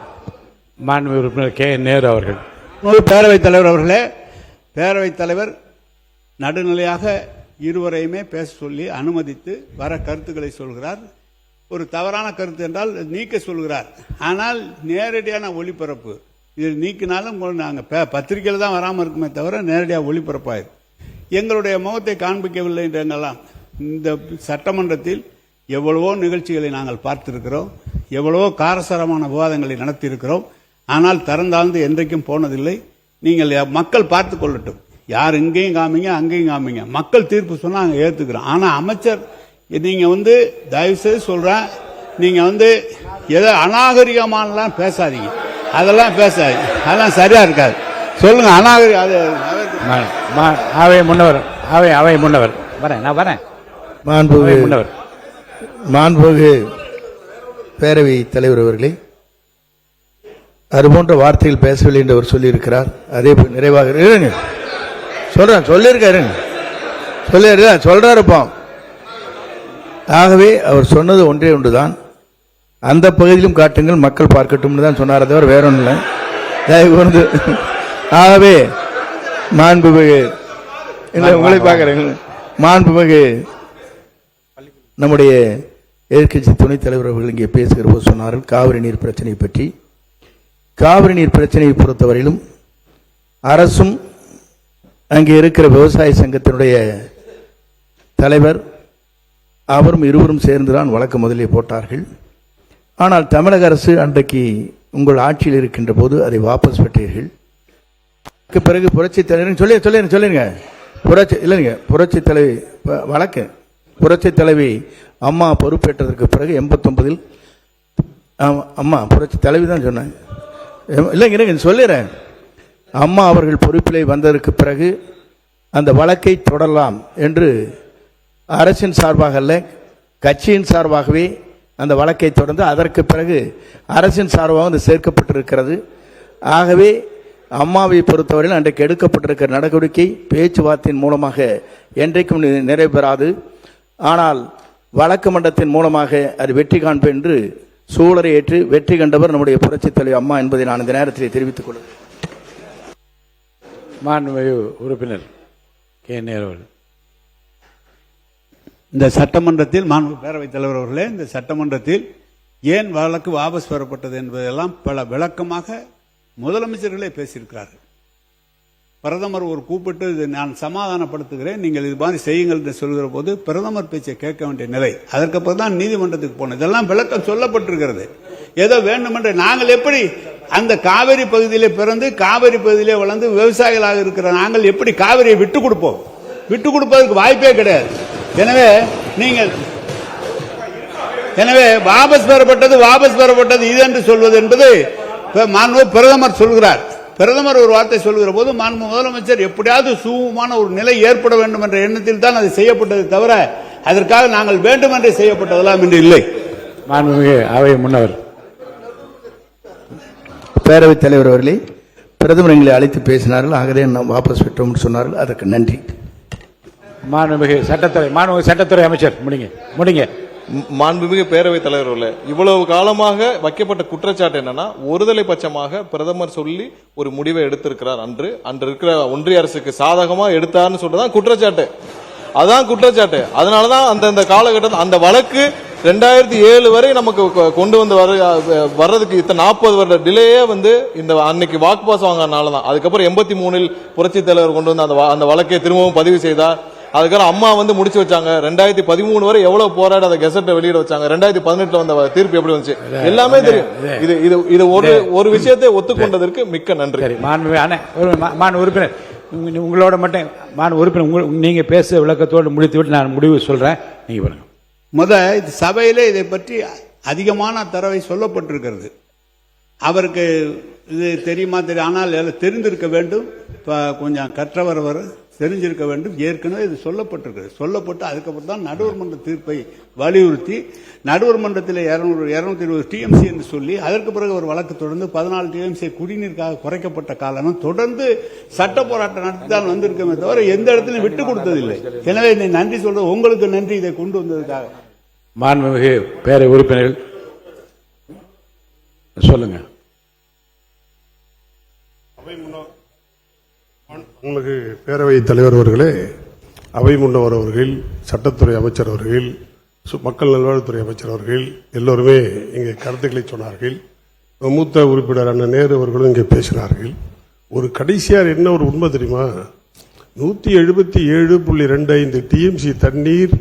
S1: மாண்பு உறுப்பினர் கே நேரு அவர்கள்.
S8: பேரவைத் தலைவர் அவர்களே, பேரவைத் தலைவர் நடுநிலையாக இருவரையுமே பேச சொல்லி அனுமதித்து வர கருத்துக்களை சொல்கிறார். ஒரு தவறான கருத்து என்றால் நீக்க சொல்கிறார். ஆனால் நேரடியான ஒளிபரப்பு இது நீக்கினாலும் நாங்கள் பத்திரிகையில் தான் வராமல் இருக்குமே தவிர நேரடியாக ஒளிபரப்பாயிருக்கு. எங்களுடைய முகத்தை காண்பிக்கவில்லை என்றெல்லாம் இந்த சட்டமன்றத்தில் எவ்வளவோ நிகழ்ச்சிகளை நாங்கள் பார்த்திருக்கிறோம், எவ்வளவோ காரசாரமான விவாதங்களை நடத்தியிருக்கிறோம். ஆனால் திறந்தாழ்ந்து என்றைக்கும் போனதில்லை. நீங்கள் மக்கள் பார்த்து கொள்ளட்டும். யார் இங்கேயும் காமிங்க அங்கேயும் காமிங்க, மக்கள் தீர்ப்பு சொன்னா நாங்கள் ஏற்றுக்கிறோம். ஆனால் அமைச்சர் நீங்க வந்து தயவு செய்து சொல்றேன், நீங்க வந்து ஏதோ அநாகரிகமானலாம் பேசாதீங்க. அதெல்லாம் பேசாதீங்க, அதெல்லாம் சரியா இருக்காது. சொல்லுங்க அநாகரிகம். அது
S1: அவை முன்னவர் வரேன், நான் வரேன்.
S4: மாண்புமிகு பேரவை தலைவர் அவர்களே, அதுபோன்ற வார்த்தைகள் பேசவில்லை என்று அவர் சொல்லியிருக்கிறார். அதே போல் நிறைவாக சொல்றாருப்பா. ஆகவே அவர் சொன்னது ஒன்றே ஒன்றுதான், அந்த பகுதியிலும் காட்டுங்கள், மக்கள் பார்க்கட்டும்னு தான் சொன்னார், தவிர வேற ஒன்றும் இல்லை. தயவு கூர்ந்து ஆகவே மாண்புமிகு இல்லை உங்களை பார்க்குறேன், மாண்புமிகு நம்முடைய எதிர்க்கட்சி துணைத் தலைவர் அவர்கள் இங்கே பேசுகிற போது சொன்னார்கள் காவிரி நீர் பிரச்சனை பற்றி. காவிரி நீர் பிரச்சனையை பொறுத்தவரையிலும் அரசும் அங்கே இருக்கிற விவசாய சங்கத்தினுடைய தலைவர் அவரும் இருவரும் சேர்ந்துதான் வழக்கு முதலே போட்டார்கள். ஆனால் தமிழக அரசு அன்றைக்கு உங்கள் ஆட்சியில் இருக்கின்ற போது அதை வாபஸ் பெற்றீர்கள். பிறகு புரட்சி தலைவர் சொல்லிருங்க புரட்சி தலைவி வழக்கு புரட்சி தலைவி அம்மா பொறுப்பேற்றதற்கு பிறகு 89 அம்மா புரட்சி தலைவி தான் சொன்னாங்க. இல்லைங்க சொல்லிடுறேன், அம்மா அவர்கள் பொறுப்பிலே வந்ததற்கு பிறகு அந்த வழக்கை தொடரலாம் என்று அரசின் சார்பாக அல்ல, கட்சியின் சார்பாகவே அந்த வழக்கை தொடர்ந்து அதற்கு பிறகு அரசின் சார்பாக வந்து சேர்க்கப்பட்டிருக்கிறது. ஆகவே அம்மாவை பொறுத்தவரையில் அன்றைக்கு எடுக்கப்பட்டிருக்கிற நடவடிக்கை பேச்சுவார்த்தையின் மூலமாக என்றைக்கும் நிறைவேறாது. ஆனால் வழக்கு மன்றத்தின் மூலமாக அது வெற்றி காண்பேன் என்று சூழலை ஏற்று வெற்றி கண்டவர் நம்முடைய புரட்சித் தலைவர் அம்மா என்பதை நான் இந்த நேரத்தில் தெரிவித்துக் கொள்கிறேன்.
S1: மாண்புமிகு உறுப்பினர் கே நேரு,
S8: இந்த சட்டமன்றத்தில் மாண்பு பேரவைத் தலைவர் அவர்களே, இந்த சட்டமன்றத்தில் ஏன் வழக்கு வாபஸ் பெறப்பட்டது என்பதெல்லாம் பல விளக்கமாக முதலமைச்சர்களே பேசியிருக்கிறார்கள். பிரதமர் ஒரு கூப்பிட்டு இது நான் சமாதானப்படுத்துகிறேன், நீங்கள் இது மாதிரி செய்யுங்கள் என்று சொல்கிற போது பிரதமர் பேச்சை கேட்க வேண்டிய நிலை. அதற்கப்புறம் தான் நீதிமன்றத்துக்கு போனது. இதெல்லாம் விளக்கம் சொல்லப்பட்டிருக்கிறது. ஏதோ வேண்டுமென்று நாங்கள் எப்படி அந்த காவிரி பகுதியிலே பிறந்து காவிரி பகுதியிலே வளர்ந்து விவசாயிகளாக இருக்கிற நாங்கள் எப்படி காவிரியை விட்டு கொடுப்போம்? விட்டு கொடுப்பதற்கு வாய்ப்பே கிடையாது. எனவே வாபஸ் பெறப்பட்டது இது என்று சொல்வது என்பது பிரதமர் சொல்கிறார். பிரதமர் ஒரு வார்த்தை சொல்கிற போது மாண்பு முதலமைச்சர் எப்படியாவது சுமூகமான ஒரு நிலை ஏற்பட வேண்டும் என்ற எண்ணத்தில் தான் அது செய்யப்பட்டது தவிர அதற்காக நாங்கள் வேண்டும் என்று செய்யப்பட்டதெல்லாம் என்று இல்லை.
S1: மாண்புமிகு அவை முன்னவர்
S4: பேரவைத் தலைவர் அவர்களே, பிரதமர் எங்களை அழைத்து பேசினார்கள், ஆகவே நாம் வாபஸ் பெற்றோம் சொன்னார்கள், அதற்கு நன்றி.
S1: மாண்புமிகு சட்டத்துறை அமைச்சர் முடிங்க.
S9: மாண்புமிகு பேரவைத் தலைவர், இவ்வளவு காலமாக வைக்கப்பட்ட குற்றச்சாட்டு என்னன்னா, ஒருதலை பட்சமாக பிரதமர் சொல்லி ஒரு முடிவை எடுத்திருக்கிறார். அன்று இருக்கிற ஒன்றிய அரசுக்கு சாதகமா எடுத்தார்னு சொல்றதான் குற்றச்சாட்டு. அதான் குற்றச்சாட்டு. அதனாலதான் அந்த காலகட்டத்தில் அந்த வழக்கு 2007 வரை நமக்கு கொண்டு வந்து வர்றதுக்கு இத்தனை 40 வருட டிலேயே வந்து இந்த அன்னைக்கு வாக்கு பாஸ் வாங்கினாலதான். அதுக்கப்புறம் 83 புரட்சி தலைவர் கொண்டு வந்து அந்த வழக்கை திரும்பவும் பதிவு செய்தார். அதுக்கப்புறம் அம்மா வந்து முடிச்சு வச்சாங்க. 2013 வரை எவ்வளவு போராடி அந்த கெசட்டை வெளியிட வச்சாங்க. 2018 வந்த தீர்ப்பு எப்படி வந்துச்சு எல்லாமே தெரியும். இது ஒரு விஷயத்தை ஒத்துக்கொண்டதற்கு மிக்க நன்றி.
S1: மாண்பு உறுப்பினர், உங்களோட மட்டும் உறுப்பினர் நீங்க பேச விளக்கத்தோடு முடித்துவிட்டு நான் முடிவு சொல்றேன். நீங்க பாருங்க.
S8: சபையிலே இதை பற்றி அதிகமான தரவை சொல்லப்பட்டிருக்கிறது. அவருக்கு இது தெரியுமா தெரியும், ஆனால் தெரிந்திருக்க வேண்டும், கொஞ்சம் கற்றவர் தெரிஞ்சிருக்க வேண்டும். ஏற்கனவே இது சொல்லப்பட்டு அதுக்கப்புறம் தான் நடுவர் மன்ற தீர்ப்பை வலியுறுத்தி நடுவர் மன்றத்தில் 220 டிஎம்சி என்று சொல்லி அதற்கு பிறகு ஒரு வழக்கு தொடர்ந்து 14 டிஎம்சி குடிநீருக்காக குறைக்கப்பட்ட காலம் தொடர்ந்து சட்ட போராட்டம் நடத்தி தான் வந்திருக்கமே தவிர எந்த இடத்திலும் விட்டு கொடுத்ததில்லை. எனவே நன்றி சொல்றது உங்களுக்கு நன்றி, இதை கொண்டு வந்ததுக்காக.
S1: மாண்புமிகு பேரவை உறுப்பினர்கள் சொல்லுங்க.
S11: மாண்புமிகு பேரவைத் தலைவர் அவர்களே, அவை முன்னவர் அவர்கள், சட்டத்துறை அமைச்சர் அவர்கள், மக்கள் நல்வாழ்வுத்துறை அமைச்சர் அவர்கள் எல்லோருமே இங்கே கருத்துக்களை சொன்னார்கள். மூத்த உறுப்பினர் அண்ணன் நேரு அவர்களும் இங்கே பேசினார்கள். ஒரு கடைசியார் என்ன ஒரு உண்மை தெரியுமா, 177.25 டிஎம்சி தண்ணீர்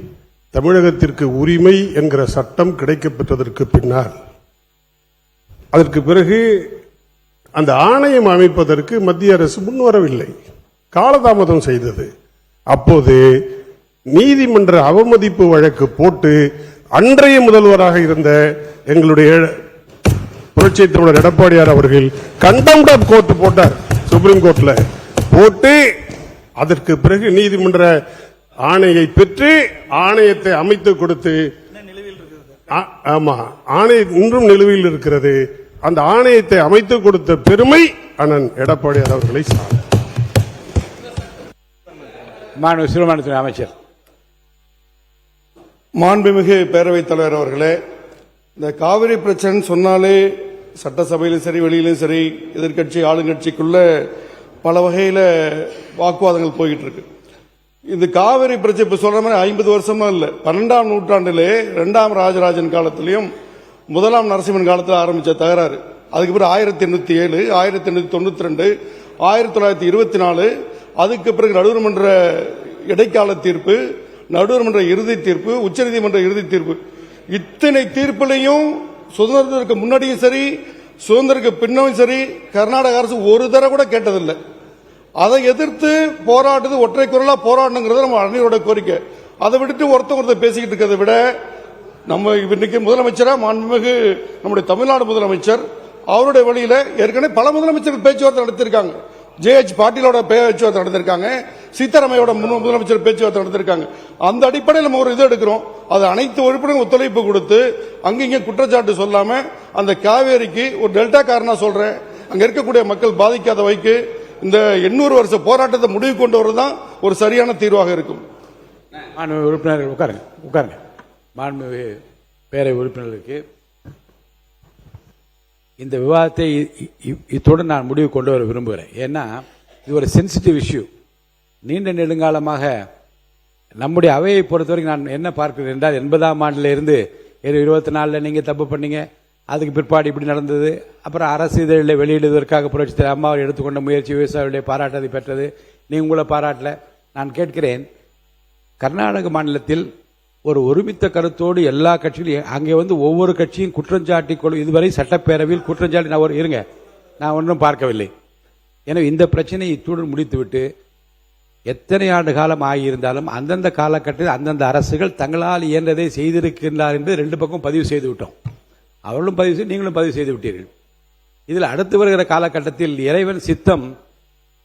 S11: தமிழகத்திற்கு உரிமை என்கிற சட்டம் கிடைக்கப்பெற்றதற்கு பின்னால் அதற்கு பிறகு அந்த ஆணையம் அமைப்பதற்கு மத்திய அரசு முன்வரவில்லை, காலதாமதம் செய்தது. அப்போது நீதிமன்ற அவமதிப்பு வழக்கு போட்டு அன்றைய முதல்வராக இருந்த எங்களுடைய புரட்சி தமிழர் எடப்பாடியார் அவர்கள் கண்டெம்ட் ஆஃப் கோர்ட் போட்டார், சுப்ரீம் கோர்ட்ல போட்டு அதற்கு பிறகு நீதிமன்ற ஆணையை பெற்று ஆணையத்தை அமைத்து கொடுத்து, ஆமா ஆணையம் இன்றும் நிலுவையில் இருக்கிறது. அந்த ஆணையத்தை அமைத்து கொடுத்த பெருமை அண்ணன் எடப்பாடியார் அவர்களை சார்.
S1: மாண்பு சிறுபான்மைத்துறை அமைச்சர்.
S11: மாண்புமிகு பேரவைத் தலைவர் அவர்களே, இந்த காவிரி பிரச்சனை சொன்னாலே சட்டசபையிலும் சரி வெளியிலும் சரி எதிர்க்கட்சி ஆளுங்கட்சிக்குள்ள பல வகையில் வாக்குவாதங்கள் போய்கிட்டு இருக்கு. இந்த காவிரி பிரச்சனை இப்ப சொல்ற மாதிரி 50 வருஷமா இல்ல, 12ஆம் நூற்றாண்டிலே 2ஆம் ராஜராஜன் காலத்திலையும் 1ஆம் நரசிம்மன் காலத்தில் ஆரம்பிச்ச தகராறு. அதுக்கு பிறகு 1807, 1892, 1924, அதுக்கு பிறகு நடுவர்மன்ற இடைக்கால தீர்ப்பு, நடுவர்மன்ற இறுதி தீர்ப்பு, உச்சநீதிமன்ற இறுதி தீர்ப்பு, இத்தனை தீர்ப்பிலையும் சுதந்திரத்திற்கு முன்னாடியும் சரி சுதந்திரத்துக்கு பின்னும் சரி கர்நாடக அரசு ஒரு தடவை கூட கேட்டதில்லை. அதை எதிர்த்து போராடுறது, ஒற்றை குரலா போராடணுங்கிறது நம்ம அனைவரோட கோரிக்கை. அதை விட்டுட்டு ஒருத்தர் பேசிக்கிட்டு இருக்கிறத விட நம்ம இன்னைக்கு முதலமைச்சரா மாண்புமிகு நம்முடைய தமிழ்நாடு முதலமைச்சர் அவருடைய வழியில ஏற்கனவே பல முதலமைச்சர்கள் பேச்சுவார்த்தை நடத்திருக்காங்க. ஜே.எச். பாட்டீலோட பேச்சுவார்த்தை நடத்திருக்காங்க, சீதாராமையோட முதலமைச்சர் பேச்சுவார்த்தை நடத்திருக்காங்க. அந்த அடிப்படையில் நம்ம ஒரு இது எடுக்கிறோம். அது அனைத்து உறுப்பினரும் ஒத்துழைப்பு கொடுத்து அங்கிங்க குற்றச்சாட்டு சொல்லாம அந்த காவேரிக்கு ஒரு டெல்டா காரணா சொல்றேன், அங்க இருக்கக்கூடிய மக்கள் பாதிக்காத வைக்கு இந்த 800 வருஷ போராட்டத்தை முடிவு கொண்டு வரதான் ஒரு சரியான தீர்வாக இருக்கும்.
S1: மாண்புமிகு உறுப்பினர்கள் உட்காருங்க, உட்காருங்க. மாண்புமிகு பேரவை உறுப்பினர்களுக்கு இந்த விவாதத்தை இத்தோடு நான் முடிவு கொண்டு வர விரும்புகிறேன். ஏன்னா இது ஒரு சென்சிட்டிவ் இஷ்யூ. நீண்ட நெடுங்காலமாக நம்முடைய அவையை பொறுத்தவரைக்கும் நான் என்ன பார்க்கிறேன் என்றால் 80ஆம் ஆண்டில் இருந்து 24 நீங்க தப்பு பண்ணீங்க, அதுக்கு பிற்பாடு இப்படி நடந்தது, அப்புறம் அரசு இதழில் வெளியிடுவதற்காக புரட்சி அம்மா எடுத்துக்கொண்ட முயற்சி விவசாயிகளுடைய பாராட்டத்தை பெற்றது, நீ உங்களை பாராட்டல. நான் கேட்கிறேன், கர்நாடக மாநிலத்தில் ஒரு ஒருமித்த கருத்தோடு எல்லா கட்சிகளும் அங்கே ஒவ்வொரு கட்சியும் குற்றஞ்சாட்டி இதுவரை சட்டப்பேரவையில் குற்றஞ்சாட்டி நான் ஒன்றும் பார்க்கவில்லை. எனவே இந்த பிரச்சனையை இத்துடன் முடித்துவிட்டு எத்தனை ஆண்டு காலம் ஆகியிருந்தாலும் அந்தந்த காலகட்டத்தில் அந்தந்த அரசுகள் தங்களால் இயன்றதை செய்திருக்கின்றார் என்று 2 பக்கம் பதிவு செய்து விட்டோம். அவர்களும் பதிவு செய்து நீங்களும் பதிவு செய்து விட்டீர்கள். இதில் அடுத்து வருகிற காலகட்டத்தில் இறைவன் சித்தம்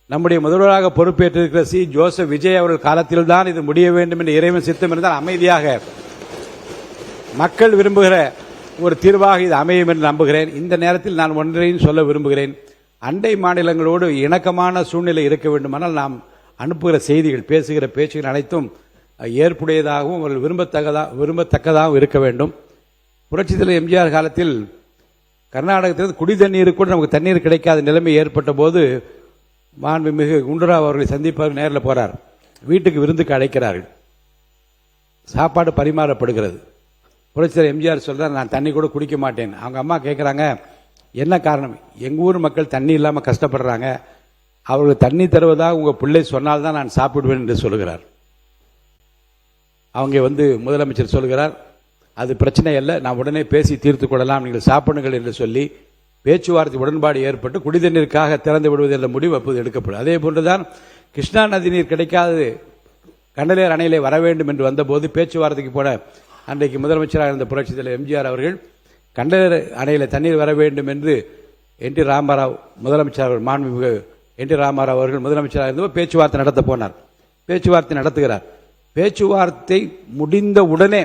S1: நம்முடைய முதல்வராக பொறுப்பேற்றிருக்கிற ஜோசப் விஜய் அவர்கள் காலத்தில் தான் இது முடிய வேண்டும் என்று இறைவன் சித்தம் இருந்தால் அமைதியாக மக்கள் விரும்புகிற ஒரு தீர்வாக இது அமையும் என்று நம்புகிறேன். இந்த நேரத்தில் நான் ஒன்றையும் சொல்ல விரும்புகிறேன். அண்டை மாநிலங்களோடு இணக்கமான சூழ்நிலை இருக்க வேண்டுமானால் நாம் அனுப்புகிற செய்திகள், பேசுகிற பேச்சுகள் அனைத்தும் ஏற்புடையதாகவும் அவர்கள் விரும்பத்தக்கதாகவும் இருக்க வேண்டும். புரட்சித் தலைவர் எம்ஜிஆர் காலத்தில் கர்நாடகத்தில் குடி தண்ணீருக்கு கூட நமக்கு தண்ணீர் கிடைக்காத நிலைமை ஏற்பட்ட போது மாண்புமிகு குண்டுராவ் அவர்களை சந்திப்பார், நேரில் போறார், வீட்டுக்கு விருந்துக்கு அழைக்கிறார்கள், சாப்பாடு பரிமாறப்படுகிறது. புரட்சித் தலைவர் எம்ஜிஆர் சொல்றார், நான் தண்ணி கூட குடிக்க மாட்டேன். அவங்க அம்மா கேட்கிறாங்க, என்ன காரணம்? எங்க ஊர் மக்கள் தண்ணி இல்லாம கஷ்டப்படுறாங்க, அவர்களுக்கு தண்ணி தருவதாக உங்க பிள்ளை சொன்னால்தான் நான் சாப்பிடுவேன் என்று சொல்லுகிறார். அவங்க முதலமைச்சர் சொல்கிறார், அது பிரச்சனை அல்ல, நான் உடனே பேசி தீர்த்து கொள்ளலாம், நீங்கள் சாப்பிடுங்கள் என்று சொல்லி பேச்சுவார்த்தை உடன்பாடு ஏற்பட்டு குடிதண்ணீருக்காக திறந்து விடுவது என்ற முடிவு அப்போது எடுக்கப்படும். அதே போன்றுதான் கிருஷ்ணா நதி நீர் கிடைக்காது கண்டலேர் அணையிலே வர வேண்டும் என்று வந்தபோது பேச்சுவார்த்தைக்கு போன அன்றைக்கு முதலமைச்சராக இருந்த புரட்சித் தலைவர் எம்ஜிஆர் அவர்கள் கண்டலேர் அணையில தண்ணீர் வர வேண்டும் என்று என் டி ராமராவ் முதலமைச்சர், மாண்புமிகு என் டி ராமராவ் அவர்கள் முதலமைச்சராக இருந்தபோது பேச்சுவார்த்தை நடத்த போனார். பேச்சுவார்த்தை நடத்துகிறார். பேச்சுவார்த்தை முடிந்த உடனே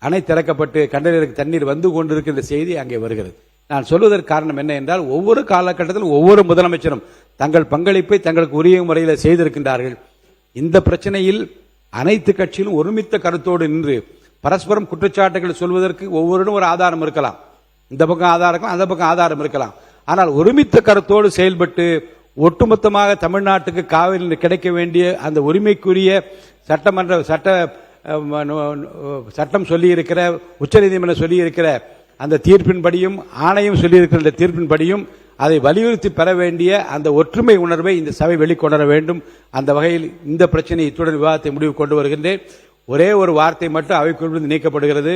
S1: அணை திறக்கப்பட்டு கண்டலேருக்கு தண்ணீர் வந்து கொண்டிருக்கின்ற செய்தி அங்கே வருகிறது. நான் சொல்வதற்கு காரணம் என்ன என்றால், ஒவ்வொரு காலகட்டத்திலும் ஒவ்வொரு முதலமைச்சரும் தங்கள் பங்களிப்பை தங்களுக்கு உரிய முறையில் செய்திருக்கின்றார்கள். இந்த பிரச்சனையில் அனைத்து கட்சியிலும் ஒருமித்த கருத்தோடு நின்று பரஸ்பரம் குற்றச்சாட்டுகள் சொல்வதற்கு ஒவ்வொருடும் ஒரு ஆதாரம் இருக்கலாம், இந்த பக்கம் ஆதாரம் இருக்கலாம், அந்த பக்கம் ஆதாரம் இருக்கலாம். ஆனால் ஒருமித்த கருத்தோடு செயல்பட்டு ஒட்டுமொத்தமாக தமிழ்நாட்டுக்கு காவிரி கிடைக்க வேண்டிய அந்த உரிமைக்குரிய சட்டம் சொல்லி இருக்கிற, உச்சநீதிமன்றம் சொல்லி இருக்கிற அந்த தீர்ப்பின்படியும் ஆணையம் சொல்லியிருக்கிற தீர்ப்பின்படியும் அதை வலியுறுத்தி பெற வேண்டிய அந்த ஒற்றுமை உணர்வை இந்த சபை வெளிக்கொணர வேண்டும். அந்த வகையில் இந்த பிரச்சனை இத்துடன் விவாதத்தை முடிவு கொண்டு வருகின்றேன். ஒரே ஒரு வார்த்தை மட்டும் அவைக்குள் நீக்கப்படுகிறது,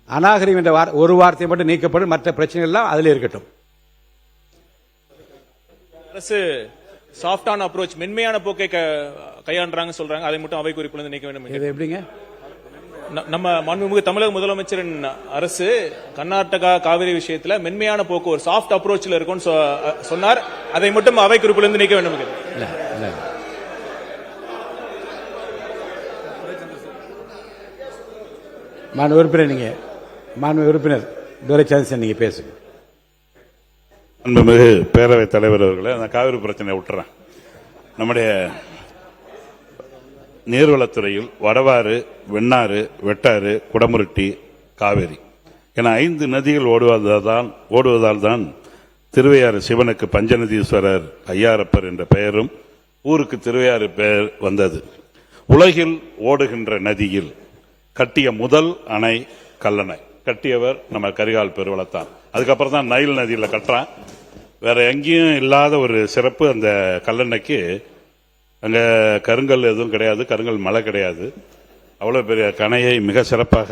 S1: அநாகரிகம் என்ற ஒரு வார்த்தை மட்டும் நீக்கப்படும், மற்ற பிரச்சனைகள் எல்லாம் அதில் இருக்கட்டும்.
S6: அரசு சாஃப்டான அப்ரோச், மென்மையான போக்கை கையாண்டாங்க சொல்றாங்க, அதை மட்டும் அவை குறிப்பிலிருந்து நீக்க வேண்டும்.
S1: இது எப்படிங்க?
S6: நம்ம மாண்புமிகு தமிழக முதலமைச்சரின் அரசு கர்நாடகா காவிரி விஷயத்துல மென்மையான போக்கு, ஒரு சாஃப்ட் அப்ரோச்ல இருக்கும்னு சொன்னார், அதை மட்டும் அவை குறிப்பிலிருந்து நீக்க வேண்டும்.
S1: மாண்பு உறுப்பினர் துரைசாந்தி நீங்க பேசுங்க.
S2: அன்புமிகு பேரவைத் தலைவர் அவர்களே, அந்த காவிரி பிரச்சனை விட்டுறேன். நம்முடைய நீர்வளத்துறையில் வடவாறு, வெண்ணாறு, வெட்டாறு, குடமுருட்டி, காவேரி என 5 நதிகள் ஓடுவதால் தான் திருவையாறு சிவனுக்கு பஞ்சநதீஸ்வரர் ஐயாரப்பர் என்ற பெயரும் ஊருக்கு திருவையாறு பெயர் வந்தது. உலகில் ஓடுகின்ற நதியில் கட்டிய முதல் அணை கல்லணை. கட்டியவர் நம்ம கரிகால் பெருவளத்தான். அதுக்கப்புறம் தான் நைல் நதியில் கட்டுறான். வேற எங்கேயும் இல்லாத ஒரு சிறப்பு அந்த கல்லணைக்கு. அங்க கருங்கல் எதுவும் கிடையாது, கருங்கல் மலை கிடையாது. அவ்வளவு பெரிய கணையை மிக சிறப்பாக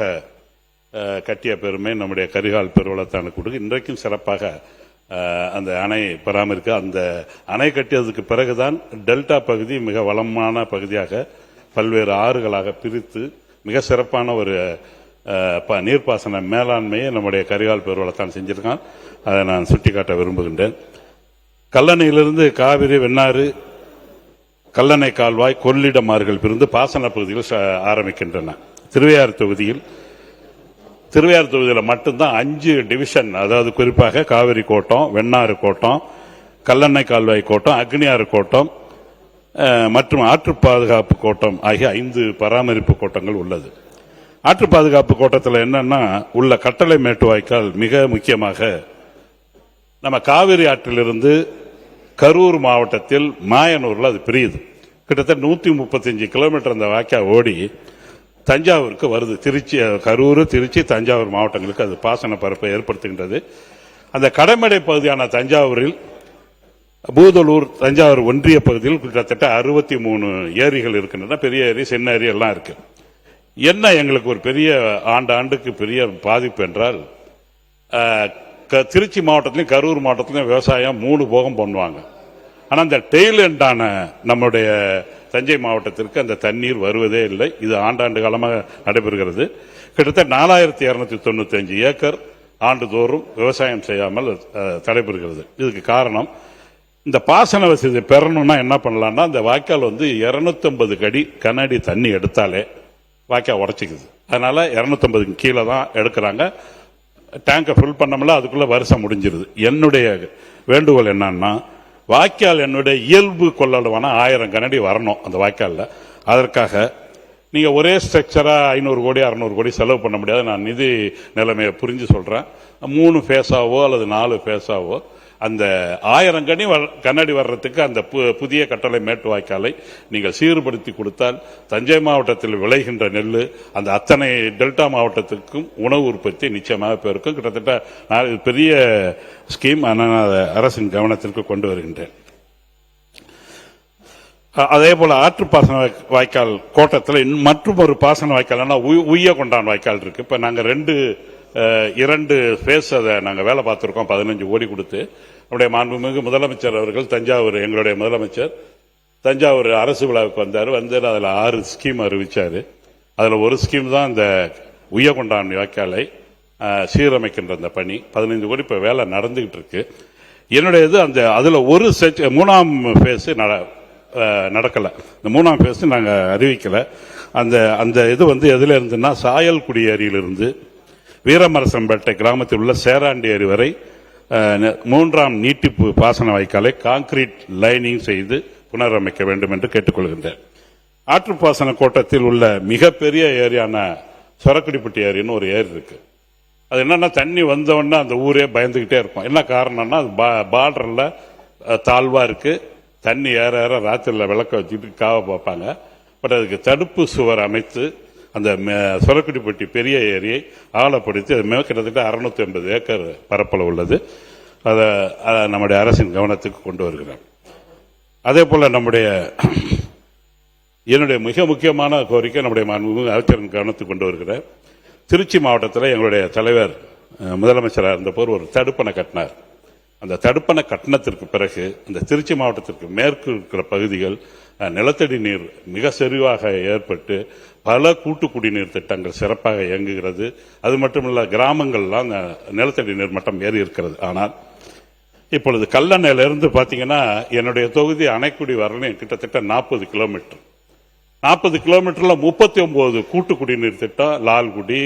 S2: கட்டிய பெருமை நம்முடைய கரிகால் பெருவளத்தானுக்கு கொடுக்கு. இன்றைக்கும் சிறப்பாக அந்த அணை பராமரிக்க. அந்த அணை கட்டியதுக்கு பிறகுதான் டெல்டா பகுதி மிக வளமான பகுதியாக பல்வேறு ஆறுகளாக பிரித்து மிக சிறப்பான ஒரு நீர்ப்பாசன மேலாண்மையை நம்முடைய கரிகால் பெருவளத்தான் செஞ்சிருக்கான். அதை நான் சுட்டிக்காட்ட விரும்புகின்றேன். கல்லணையிலிருந்து காவிரி, வெண்ணாறு, கல்லணை கால்வாய், கொள்ளிடம் ஆறுகள் பிரிந்து பாசன பகுதிகள் ஆரம்பிக்கின்றன. திருவையாறு தொகுதியில் மட்டும்தான் 5 டிவிஷன், அதாவது குறிப்பாக காவிரி கோட்டம், வெண்ணாறு கோட்டம், கல்லணை கால்வாய் கோட்டம், அக்னியாறு கோட்டம் மற்றும் ஆற்று பாதுகாப்பு கோட்டம் ஆகிய 5 பராமரிப்பு கோட்டங்கள் உள்ளது. ஆற்று பாதுகாப்பு கோட்டத்தில் என்னன்னா உள்ள கட்டளை மேட்டு வாய்க்கால் மிக முக்கியமாக நம்ம காவிரி ஆற்றிலிருந்து கரூர் மாவட்டத்தில் மாயனூர்ல அது பிரியுது. கிட்டத்தட்ட 135 கிலோமீட்டர் அந்த வாய்க்கால் ஓடி தஞ்சாவூருக்கு வருது. கரூர், திருச்சி, தஞ்சாவூர் மாவட்டங்களுக்கு அது பாசன பரப்பை ஏற்படுத்துகின்றது. அந்த கடைமடை பகுதியான தஞ்சாவூரில் பூதலூர், தஞ்சாவூர் ஒன்றிய பகுதியில் கிட்டத்தட்ட 63 ஏரிகள் இருக்கின்றன. பெரிய ஏரி, சின்ன ஏரி எல்லாம் இருக்கு. என்ன எங்களுக்கு ஒரு பெரிய ஆண்டுக்கு பெரிய பாதிப்பு என்றால், திருச்சி மாவட்டத்திலையும் கரூர் மாவட்டத்திலையும் விவசாயம் 3 போகம் பண்ணுவாங்க. ஆனால் அந்த டெய்ல் எண்டான நம்முடைய தஞ்சை மாவட்டத்திற்கு அந்த தண்ணீர் வருவதே இல்லை. இது ஆண்டாண்டு காலமாக நடைபெறுகிறது. கிட்டத்தட்ட 4295 ஏக்கர் ஆண்டுதோறும் விவசாயம் செய்யாமல் தடைபெறுகிறது. இதுக்கு காரணம், இந்த பாசன வசதி பெறணும்னா என்ன பண்ணலாம்னா, அந்த வாய்க்கால் 250 கனஅடி தண்ணி எடுத்தாலே வாய்க்கால் உடச்சிக்குது. அதனால 250 கீழே தான் எடுக்கிறாங்க. டேங்கை ஃபில் பண்ணோம்ல, அதுக்குள்ள வருஷம் முடிஞ்சிருது. என்னுடைய வேண்டுகோள் என்னன்னா, வாய்க்கால் என்னுடைய இயல்பு கொள்ளளவான 1000 கனஅடி வரணும் அந்த வாய்க்காலில். அதற்காக நீங்க ஒரே ஸ்ட்ரக்சரா 500 கோடி 600 கோடி செலவு பண்ண முடியாது. நான் நிதி நிலைமையை புரிஞ்சு சொல்றேன். 3 பேஸாவோ அல்லது 4 பேஸாவோ அந்த 1000 கனஅடி வர்றதுக்கு அந்த புதிய கட்டளை மேட்டு வாய்க்காலை நீங்கள் சீர்படுத்தி கொடுத்தால் தஞ்சை மாவட்டத்தில் விளைகின்ற நெல் அந்த அத்தனை டெல்டா மாவட்டத்துக்கும் உணவு உற்பத்தி நிச்சயமாக பெருக்கும். கிட்டத்தட்ட பெரிய ஸ்கீம். நான் அரசின் கவனத்திற்கு கொண்டு வருகின்றேன். அதே போல ஆற்று பாசன வாய்க்கால் கோட்டத்தில் மற்றும் ஒரு பாசன வாய்க்கால் உய்ய கொண்டான் வாய்க்கால் இருக்கு. இப்ப நாங்க 2 பேஸ் அதை நாங்கள் வேலை பார்த்துருக்கோம். 15 கோடி கொடுத்து நம்முடைய மாண்புமிகு முதலமைச்சர் அவர்கள் தஞ்சாவூர், எங்களுடைய முதலமைச்சர் தஞ்சாவூர் அரசு விழாவுக்கு வந்தார். அதில் 6 ஸ்கீம் அறிவிச்சாரு. அதில் ஒரு ஸ்கீம் தான் இந்த உய்யகொண்டான் வாய்க்காலை சீரமைக்கின்ற அந்த பணி. 15 கோடி இப்போ வேலை நடந்துகிட்டு இருக்கு. என்னுடைய இது அதில் ஒரு 3ஆம் பேஸ் நடக்கல. இந்த 3ஆம் பேஸ் நாங்கள் அறிவிக்கல. அந்த இது எதுல இருந்துன்னா, சாயல்குடி ஏரியிலிருந்து வீரமரசம்பேட்டை கிராமத்தில் உள்ள சேராண்டி ஏரி வரை 3ஆம் நீட்டிப்பு பாசன வாய்க்காலை கான்கிரீட் லைனிங் செய்து புனரமைக்க வேண்டும் என்று கேட்டுக்கொள்கின்றேன். ஆற்று பாசன கோட்டத்தில் உள்ள மிகப்பெரிய ஏரியான சொரக்குடிப்பட்டி ஏரின்னு ஒரு ஏரி இருக்கு. அது என்னன்னா, தண்ணி வந்தவொடனே அந்த ஊரே பயந்துகிட்டே இருக்கும். என்ன காரணம்னா, அது பார்டர்ல தாழ்வா இருக்கு. தண்ணி ஏற ஏற ராத்திரில விளக்க வச்சுட்டு காவ பார்ப்பாங்க. பட் அதுக்கு தடுப்பு சுவர் அமைத்து அந்த சொரக்குடிப்பட்டி பெரிய ஏரியை ஆழப்படுத்தி அது கிட்டத்தட்ட 680 ஏக்கர் பரப்பளவு உள்ளது. அதை நம்முடைய அரசின் கவனத்துக்கு கொண்டு வருகிறோம். அதே போல என்னுடைய மிக முக்கியமான கோரிக்கை நம்முடைய அமைச்சரின் கவனத்துக்கு கொண்டு வருகிறேன். திருச்சி மாவட்டத்தில் எங்களுடைய தலைவர் முதலமைச்சராக இருந்தபோது ஒரு தடுப்பணை கட்டினார். அந்த தடுப்பணை கட்டணத்திற்கு பிறகு அந்த திருச்சி மாவட்டத்திற்கு மேற்கு இருக்கிற பகுதிகள் நிலத்தடி நீர் மிக செறிவாக ஏற்பட்டு பல கூட்டு குடிநீர் திட்டங்கள் சிறப்பாக இயங்குகிறது. அது மட்டுமல்ல, கிராமங்கள்லாம் நிலத்தடி நீர் மட்டம் ஏறி இருக்கிறது. ஆனால் இப்பொழுது கல்லணையிலிருந்து பார்த்தீங்கன்னா, என்னுடைய தொகுதி அணைக்குடி வரலையும் கிட்டத்தட்ட 40 கிலோமீட்டர். 40 கிலோமீட்டர்ல 39 கூட்டு குடிநீர் திட்டம், லால்குடி,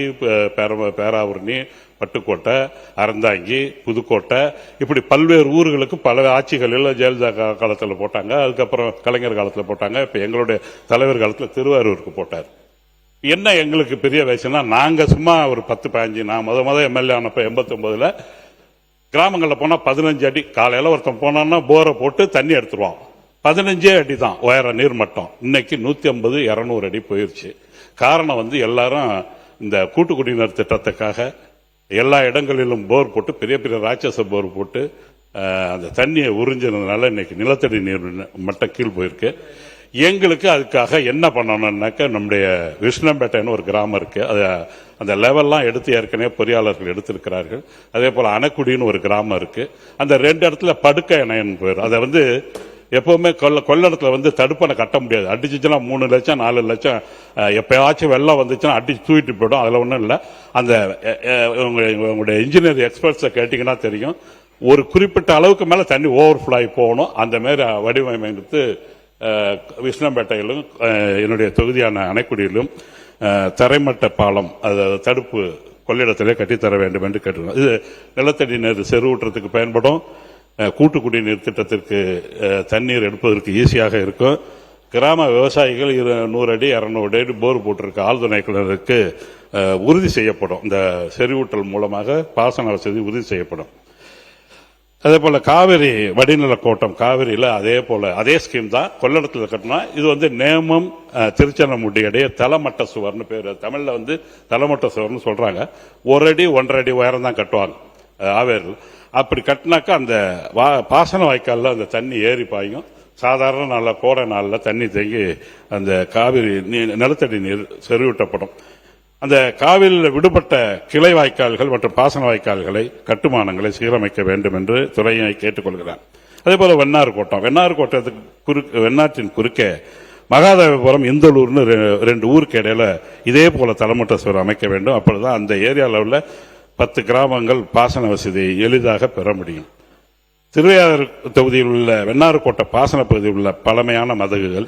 S2: பேராவூரணி, பட்டுக்கோட்டை, அறந்தாங்கி, புதுக்கோட்டை, இப்படி பல்வேறு ஊர்களுக்கு பல ஆட்சிகளில் ஜெயலலிதா காலத்தில் போட்டாங்க. அதுக்கப்புறம் கலைஞர் காலத்தில் போட்டாங்க. இப்ப எங்களுடைய தலைவர் காலத்தில் திருவாரூருக்கு போட்டார். என்ன எங்களுக்கு பெரிய வயசுனா, நாங்க சும்மா ஒரு 10-15, நான் முத எம்எல்ஏ ஆனப்ப 89ல கிராமங்களில் போனா 15 அடி, காலையில ஒருத்தன் போனான்னா போரை போட்டு தண்ணி எடுத்துருவான். 15 அடி தான் உயர நீர்மட்டம். இன்னைக்கு 150-200 அடி போயிருச்சு. காரணம் எல்லாரும் இந்த கூட்டு குடிநீர் திட்டத்துக்காக எல்லா இடங்களிலும் போர் போட்டு, பெரிய பெரிய ராட்சச போர் போட்டு அந்த தண்ணியை உறிஞ்சதுனால இன்னைக்கு நிலத்தடி நீர் மட்டம் கீழ் போயிருக்கு. எங்களுக்கு அதுக்காக என்ன பண்ணணும்னாக்க, நம்முடைய விஷ்ணம்பேட்டைன்னு ஒரு கிராமம் இருக்கு, அந்த லெவல்லாம் எடுத்து ஏற்கனவே பொறியாளர்கள் எடுத்திருக்கிறார்கள். அதே போல அணக்குடின்னு ஒரு கிராமம் இருக்கு. அந்த 2 இடத்துல படுக்கை அணைன்னு போயிடும். அதை எப்பவுமே கொள்ளடத்துல தடுப்பணை கட்ட முடியாது. அடிச்சுச்சுன்னா 3 லட்சம் 4 லட்சம், எப்பயாச்சும் வெள்ளம் வந்துச்சுன்னா அடிச்சு தூக்கிட்டு போயிடும். அதுல ஒண்ணும் இல்லை. அந்த உங்களுடைய இன்ஜினியர் எக்ஸ்பர்ட்ஸை கேட்டீங்கன்னா தெரியும், ஒரு குறிப்பிட்ட அளவுக்கு மேல தண்ணி ஓவர்ஃப்ளோ ஆகி போகணும். அந்த மாதிரி வடிவமைத்து விஷ்ணம்பேட்டையிலும் என்னுடைய தொகுதியான அணைக்குடியிலும் தரைமட்ட பாலம், தடுப்பு கொள்ளிடத்திலே கட்டித்தர வேண்டும் என்று கேட்டுள்ளோம். இது நிலத்தடி நீர் செறிவூட்டத்துக்கு பயன்படும். கூட்டு குடிநீர் திட்டத்திற்கு தண்ணீர் எடுப்பதற்கு ஈஸியாக இருக்கும். கிராம விவசாயிகள் 100 அடி 200 அடி போர் போட்டிருக்க ஆழ்துணை கிணறுக்கு உறுதி செய்யப்படும். இந்த செறிவூட்டல் மூலமாக பாசன வசதி உறுதி செய்யப்படும். அதே போல காவிரி வடிநில கோட்டம், காவிரியில அதே ஸ்கீம் தான் கொள்ளடத்தில் கட்டினா. இது நேமம் திருச்சென்னமுடி இடையே தலமட்ட சுவர்னு பேரு. தமிழ்ல தலமட்ட சுவர்னு சொல்றாங்க. 1 அடி 1.5 அடி உயரம் தான் கட்டுவாங்க ஆவேரில். அப்படி கட்டினாக்கா அந்த பாசன வாய்க்காலில் அந்த தண்ணி ஏறி பாயும். சாதாரண நாளில், கோடை நாளில் தண்ணி தேங்கி அந்த காவிரி நிலத்தடி நீர் செறிவூட்டப்படும். அந்த காவிரியில் விடுபட்ட கிளை வாய்க்கால்கள் மற்றும் பாசன வாய்க்கால்களை, கட்டுமானங்களை சீரமைக்க வேண்டும் என்று துறையை கேட்டுக்கொள்கிறார். அதே போல வெண்ணாறு கோட்டம், வெண்ணாற்றின் குறுக்கே மகாதேவபுரம், இந்தலூர்னு 2 ஊருக்கு இடையில இதே போல தலமட்ட சுவர் அமைக்க வேண்டும். அப்பொழுதுதான் அந்த ஏரியாவில் உள்ள 10 கிராமங்கள் பாசன வசதியை எளிதாக பெற முடியும். திருவையாறு தொகுதியில் உள்ள வெண்ணாறுக்கோட்டை பாசன பகுதியில் உள்ள பழமையான மதகுகள்,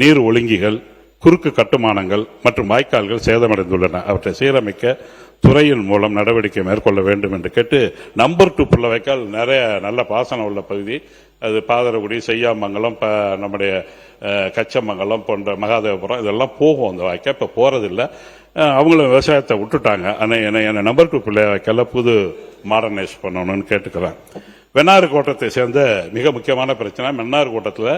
S2: நீர் ஒழுங்கிகள், குறுக்கு கட்டுமானங்கள் மற்றும் வாய்க்கால்கள் சேதமடைந்துள்ளன. அவற்றை சீரமைக்க துறையின் மூலம் நடவடிக்கை மேற்கொள்ள வேண்டும் என்று கேட்டு, நம்பர் 2 புள்ள வாய்க்கால் நிறைய நல்ல பாசனம் உள்ள பகுதி. அது பாதரகுடி, செய்யாமங்கலம், நம்முடைய கச்சமங்கலம் போன்ற மகாதேவபுரம் இதெல்லாம் போகும் அந்த வாய்க்கால். இப்ப போறதில்லை. அவங்களும் விவசாயத்தை விட்டுட்டாங்க. என்ன நம்பர் 2 பிள்ளை வாய்க்கால புது மாடர்னைஸ் பண்ணணும்னு கேட்டுக்கிறேன். வெண்ணாறு கோட்டத்தை சேர்ந்த மிக முக்கியமான பிரச்சனை, வெண்ணாறு கோட்டத்தில்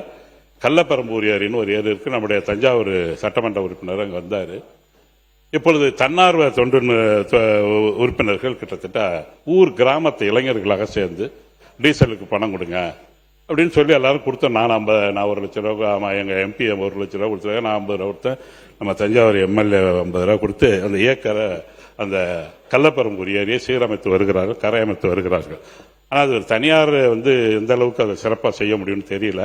S2: கள்ளப்பெரம்பூர் ஏரின்னு ஒரு ஏரி இருக்கு. நம்முடைய தஞ்சாவூர் சட்டமன்ற உறுப்பினர் அங்கே வந்தாரு. இப்பொழுது தன்னார்வ தொண்டு உறுப்பினர்கள் கிட்டத்தட்ட ஊர் கிராமத்து இளைஞர்களாக சேர்ந்து டீசலுக்கு பணம் கொடுங்க அப்படின்னு சொல்லி எல்லாரும் கொடுத்தோம். நான் 1 லட்சம் ரூபா, எங்க எம்பி 1 லட்சம் ரூபா கொடுத்தாங்க, நான் 50 ரூபா கொடுத்தேன், நம்ம தஞ்சாவூர் எம்எல்ஏ 50 ரூபா கொடுத்து அந்த ஏக்கரை அந்த கள்ளப்பெரம்பூர் ஏரியை சீரமைத்து வருகிறார்கள், கரையமைத்து வருகிறார்கள். ஆனால் அது ஒரு தனியார் எந்த அளவுக்கு அதை சிறப்பாக செய்ய முடியும்னு தெரியல.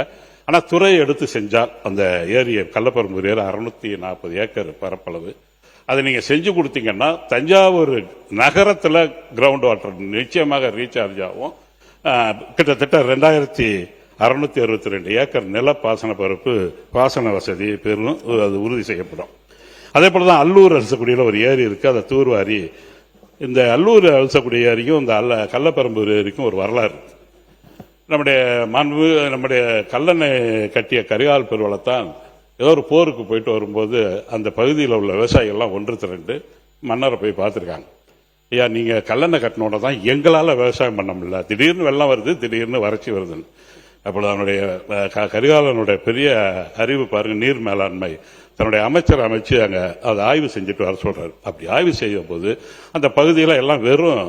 S2: ஆனால் துறை எடுத்து செஞ்சால் அந்த ஏரியை, கள்ளப்பெரம்பூர் ஏரி 640 ஏக்கர் பரப்பளவு, அதை நீங்க செஞ்சு கொடுத்தீங்கன்னா தஞ்சாவூர் நகரத்தில் கிரவுண்ட் வாட்டர் நிச்சயமாக ரீசார்ஜ் ஆகும். கிட்டத்தட்ட 2662 ஏக்கர் நில பாசன பரப்பு பாசன வசதி பெறும், அது உறுதி செய்யப்படும். அதே போலதான் அல்லூர் அரசக்குடியில் ஒரு ஏரி இருக்கு. அதை தூர்வாரி, இந்த அல்லூர் அரசக்குடி ஏரிக்கும் இந்த கள்ளப்பெரம்பூர் ஏரிக்கும் ஒரு வரலாறு. நம்முடைய கல்லணை கட்டிய கரிகால் பெருவளத்தான் ஏதோ ஒரு போருக்கு போயிட்டு வரும்போது அந்த பகுதியில் உள்ள விவசாயிகள்லாம் ஒன்று திரண்டு மன்னரை போய் பார்த்துருக்காங்க. ஐயா, நீங்க கல்லணை கட்டினோட தான் எங்களால விவசாயம் பண்ண முடியல, திடீர்னு வெள்ளம் வருது, திடீர்னு வறட்சி வருதுன்னு. அப்பொழுது அவனுடைய கரிகாலனுடைய பெரிய அறிவு பாருங்க, நீர் மேலாண்மை. தன்னுடைய அமைச்சர் அமைச்சு அங்க அதை ஆய்வு செஞ்சுட்டு வர சொல்றாரு. அப்படி ஆய்வு செய்யும் போது அந்த பகுதியில எல்லாம் வெறும்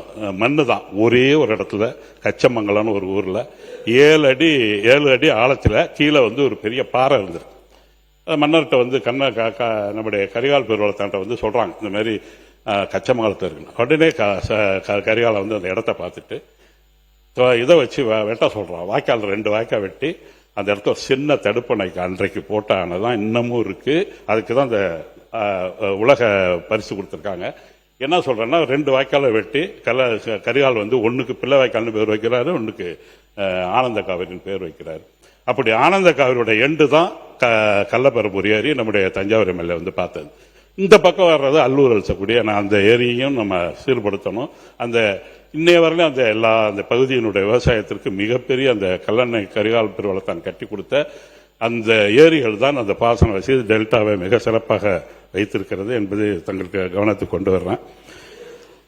S2: மண்ணு தான். ஒரே ஒரு இடத்துல கச்சமங்கலம்னு ஒரு ஊர்ல 7 அடி ஆழத்துல கீழே ஒரு பெரிய பாறை இருந்திருக்கு. மன்னர்கிட்ட நம்முடைய கரிகால் பெருவளத்தான்ட்ட சொல்றாங்க, இந்த மாதிரி கச்சமங்கலத்தில் இருக்கு. உடனே கரிகால அந்த இடத்த பார்த்துட்டு இதை வச்சு வெட்ட சொல்றான். வாய்க்கால் 2 வாய்க்கால் வெட்டி அந்த இடத்துல சின்ன தடுப்பணைக்கு அன்றைக்கு போட்டானதான் இன்னமும் இருக்கு. அதுக்கு தான் இந்த உலக பரிசு கொடுத்திருக்காங்க. என்ன சொல்றேன்னா, 2 வாய்க்கால வெட்டி கரிகால் ஒண்ணுக்கு பிள்ளை வாய்க்கால்னு பேர் வைக்கிறாரு, ஒண்ணுக்கு ஆனந்த காவிரின்னு பேர் வைக்கிறாரு. அப்படி ஆனந்த காவிரியோட எண்டு தான் கள்ளப்பெரும்பூர் ஏரி நம்முடைய தஞ்சாவூர் எம்எல்ஏ வந்து பார்த்தது. இந்த பக்கம் வர்றது அல்லூர் அலசக்கூடிய அந்த ஏரியையும் நம்ம சீர்படுத்தணும். அந்த இன்னைய வரையிலும் அந்த அந்த பகுதியினுடைய விவசாயத்திற்கு மிகப்பெரிய அந்த கல்லணை கரிகால் பெருவளத்தான் கட்டி கொடுத்த அந்த ஏரிகள் தான் அந்த பாசன வசதி டெல்டாவை மிக சிறப்பாக வைத்திருக்கிறது என்பது தங்களுக்கு கவனத்துக்கு கொண்டு வர்றேன்.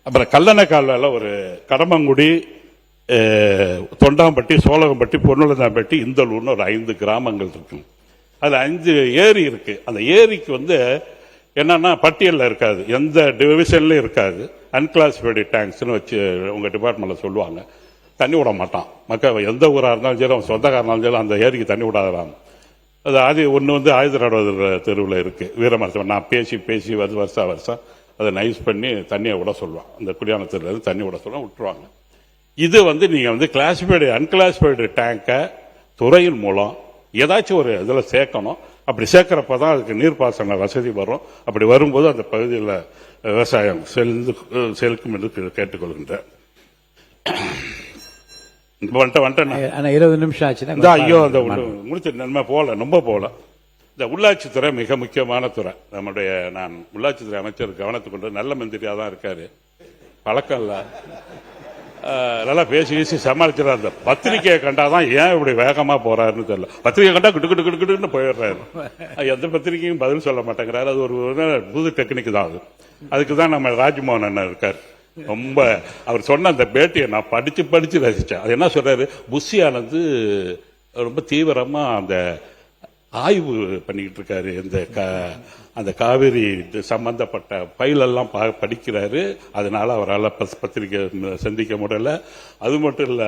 S2: அப்புறம் கல்லணை கால்வாயில் ஒரு கடம்பங்குடி, தொண்டாம்பட்டி, சோழகம்பட்டி, பொன்னுலந்தாம்பட்டி, இந்தலூர்னு ஒரு 5 கிராமங்கள் இருக்கு. அதுல 5 ஏரி இருக்கு. அந்த ஏரிக்கு வந்து என்னன்னா பட்டியலில் இருக்காது, எந்த டிவிஷன்லயும் இருக்காது. அன்கிளாசிஃபைடு டேங்க்ஸ்னு வச்சு உங்க டிபார்ட்மெண்ட்ல சொல்லுவாங்க. தண்ணி விட மாட்டான் மக்கள், எந்த ஊரா இருந்தாலும் சரி, அவன் சொந்தக்காரனாலும் சரி, அந்த ஏரிக்கு தண்ணி விடாதான். அது ஒன்று வந்து ஆயுதராட தெருவில் இருக்கு, வீரமரசம். நான் பேசி வருஷம் அதை நைஸ் பண்ணி தண்ணியை விட சொல்லுவான். அந்த குடியானத்துல இருந்து தண்ணி விட சொல்லுவான், விட்டுருவாங்க. இது வந்து நீங்க வந்து கிளாசிஃபைடு அன்கிளாசிஃபைடு டேங்கை துறையின் மூலம் ஏதாச்சும் ஒரு இதில் சேர்க்கணும். அப்படி சேர்க்கிறப்பதான் அதுக்கு நீர்ப்பாசன வசதி வரும். அப்படி வரும்போது அந்த பகுதியில் விவசாயம் செலுக்கும் என்று கேட்டுக்கொள்கின்றேன்.
S1: 20 நிமிஷம் ஆச்சுன்னா
S2: ஐயோ அந்த முடிச்சு நன்மை போல ரொம்ப போல. இந்த உள்ளாட்சித்துறை மிக முக்கியமான துறை. நம்முடைய நான் உள்ளாட்சித்துறை அமைச்சர் கவனத்துக்கு கொண்டு நல்ல மந்திரியா தான் இருக்காரு, பழக்கம் இல்ல, நல்லா பேசி சமாளிச்சிடறாரு. அந்த பத்திரிகையை கண்டாதான் ஏன் இப்படி வேகமா போறாருன்னு தெரியல. பத்திரிகை கண்டா கிட்டு போயிடுறாரு. எந்த பத்திரிகையும் பதில் சொல்ல மாட்டேங்கிறாரு. அது ஒரு புது டெக்னிக் தான். அதுக்குதான் நம்ம ராஜ்மோகன் அண்ணன் இருக்காரு. ரொம்ப அவர் சொன்ன அந்த பேட்டியை நான் படிச்சு ரசிச்சேன். அது என்ன சொல்றாரு, புஷியானது ரொம்ப தீவிரமா அந்த ஆய்வு பண்ணிக்கிட்டு இருக்காரு. அந்த காவிரி சம்பந்தப்பட்ட பயிலெல்லாம் படிக்கிறாரு. அதனால அவரால் பத்திரிகை சந்திக்க முடியல. அது மட்டும் இல்ல,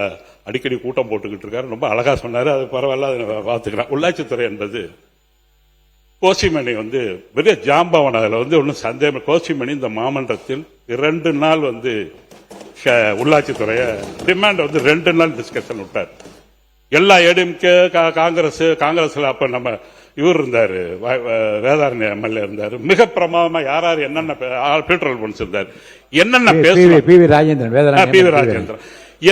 S2: அடிக்கடி கூட்டம் போட்டுக்கிட்டு இருக்காரு. ரொம்ப அழகா சொன்னாரு. அது பரவாயில்ல, அதை பார்த்துக்கிறேன். உள்ளாட்சித்துறை என்பது கோசிமணி வந்து பெரிய ஜாம்பவன். அதுல வந்து ஒன்னும் சந்தேகம். கோசிமணி இந்த மாமன்றத்தில் 2 நாள் வந்து உள்ளாட்சித்துறைய டிமாண்ட் வந்து 2 நாள் டிஸ்கஷன் விட்டார். எல்லா ஏடிஎம்கே காங்கிரஸ்ல அப்ப நம்ம இவர் இருந்தாரு, வேதாரண்ய எம்எல்ஏ இருந்தாரு. மிக பிரமாதமா யார் என்னென்ன பீட்டர் பொன்ஸ் இருந்தார், என்னென்ன ராஜேந்திரன்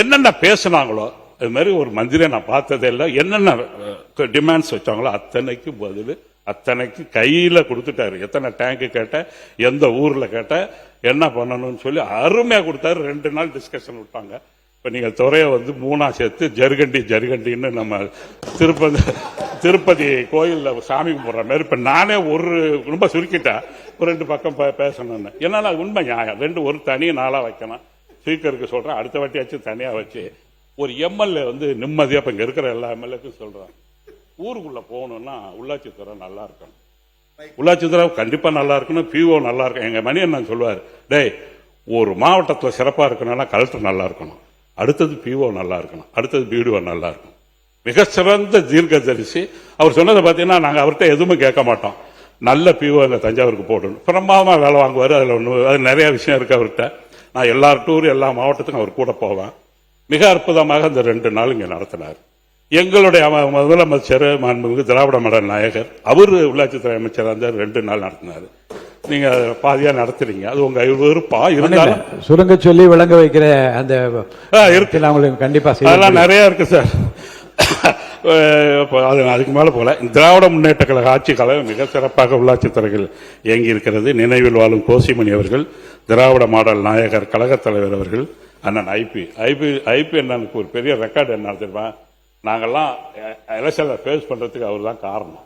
S2: என்னென்ன பேசினாங்களோ அது மாதிரி ஒரு மந்திரியை நான் பார்த்ததே இல்லை. என்னென்ன டிமாண்ட்ஸ் வச்சாங்களோ அத்தனைக்கு பதில், அத்தனைக்கு கையில கொடுத்துட்டாரு. எத்தனை டேங்க் கேட்ட, எந்த ஊர்ல கேட்ட, என்ன பண்ணணும்னு சொல்லி அருமையா கொடுத்தாரு. 2 நாள் டிஸ்கஷன் விட்டாங்க. இப்ப நீங்க துறையை வந்து 3 சேர்த்து ஜருகண்டின்னு நம்ம திருப்பதி கோயில்ல சாமி கும்பிடுற மாதிரி இப்ப நானே ரொம்ப சுருக்கிட்டேன். ஒரு 2 பக்கம் பேசணும்னு. என்னால அது உண்மை நியாயம். ஒரு தனி நாளா வைக்கணும். ஸ்பீக்கருக்கு சொல்றேன், அடுத்த வாட்டியாச்சும் தனியா வச்சு ஒரு எம்எல்ஏ வந்து நிம்மதியா இப்ப இங்க இருக்கிற எல்லா எம்எல்ஏக்கும் சொல்றேன், ஊருக்குள்ள போகணும்னா உள்ளாட்சித்துறை நல்லா இருக்கணும். உள்ளாட்சித்துறை கண்டிப்பா நல்லா இருக்கணும். பிஓ நல்லா இருக்கும். எங்க மணி என்ன சொல்லுவார், டேய் ஒரு மாவட்டத்தில் சிறப்பா இருக்கணும்னா கலெக்டர் நல்லா இருக்கணும், அடுத்தது பிஓ நல்லா இருக்கணும், அடுத்தது பிடிஓ நல்லா இருக்கணும். மிக சிறந்த தீர்க்கதரிசி. அவர் சொன்னதை பார்த்தீங்கன்னா நாங்கள் அவர்கிட்ட எதுவுமே கேட்க மாட்டோம். நல்ல பிஓ எங்க தஞ்சாவூருக்கு போடணும். பிரமாதமா வேலை வாங்குவார். அது நிறைய விஷயம் இருக்கு அவர்கிட்ட. நான் எல்லா டூர் எல்லா மாவட்டத்துக்கும் அவர் கூட போவேன். மிக அற்புதமாக அந்த 2 நாள் இங்க நடத்தினார். எங்களுடைய முதலமைச்சர் மாண்புமிகு திராவிட மாடல் நாயகர், அவர் உள்ளாட்சித்துறை அமைச்சராக இருந்தார். 2 நாள் நடத்தினார். நீங்க பாதியா நடத்துறீங்க, அது உங்க விருப்பா இருந்தாலும்
S1: சுருங்க சொல்லி விளங்க வைக்கிற அந்த இருக்கு. அவங்களுக்கு கண்டிப்பா
S2: அதெல்லாம் நிறைய இருக்கு சார். அதுக்கு மேல போல திராவிட முன்னேற்ற கழக ஆட்சி காலம் மிக சிறப்பாக உள்ளாட்சித்துறைகள் இயங்கி இருக்கிறது. நினைவில் வாழும் கோசிமணி அவர்கள், திராவிட மாடல் நாயகர் கழக தலைவர் அவர்கள், அண்ணன் ஐபி அண்ணனுக்கு ஒரு பெரிய ரெக்கார்டு என்ன தெரியுமா, நாங்கெல்லாம் எலெக்ஷன்ல ஃபேஸ் பண்றதுக்கு அவர் தான் காரணம்.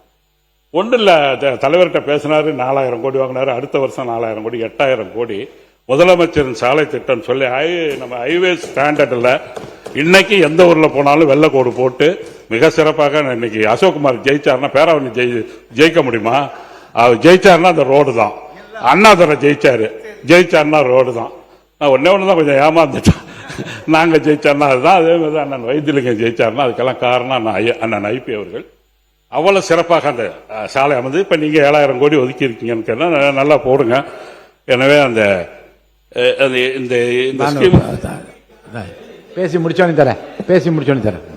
S2: ஒன்றும் இல்ல, தலைவர்கிட்ட பேசினாரு, 4000 கோடி வாங்கினாரு. அடுத்த வருஷம் 4000 கோடி, 8000 கோடி முதலமைச்சரின் சாலை திட்டம் சொல்லி நம்ம ஹைவே ஸ்டாண்டர்ட்ல இன்னைக்கு எந்த ஊர்ல போனாலும் வெள்ளை கோடு போட்டு மிக சிறப்பாக. இன்னைக்கு அசோக்குமார் ஜெயிச்சாருன்னா பேராவணி ஜெயிக்க முடியுமா? அவர் ஜெயிச்சாருன்னா அந்த ரோடு தான். அண்ணாதுரை ஜெயிச்சாருன்னா ரோடு தான். நான் ஒன்னே கொஞ்சம் ஏமாந்துட்டேன். நாங்க ஜெயிச்சாருன்னா அதுதான். அதே மாதிரி அண்ணன் வைத்தியலிங்கம் ஜெயிச்சாருன்னா அதுக்கெல்லாம் காரணம் அண்ணன் ஐபி அவர்கள். அவ்வளவு சிறப்பாக அந்த சாலை அமைந்து. இப்ப நீங்க 7000 கோடி ஒதுக்கி இருக்கீங்கன்னு நல்லா போடுங்க. எனவே அந்த இந்த ஸ்கீம்
S1: பேசி முடிச்சோன்னு தரேன்.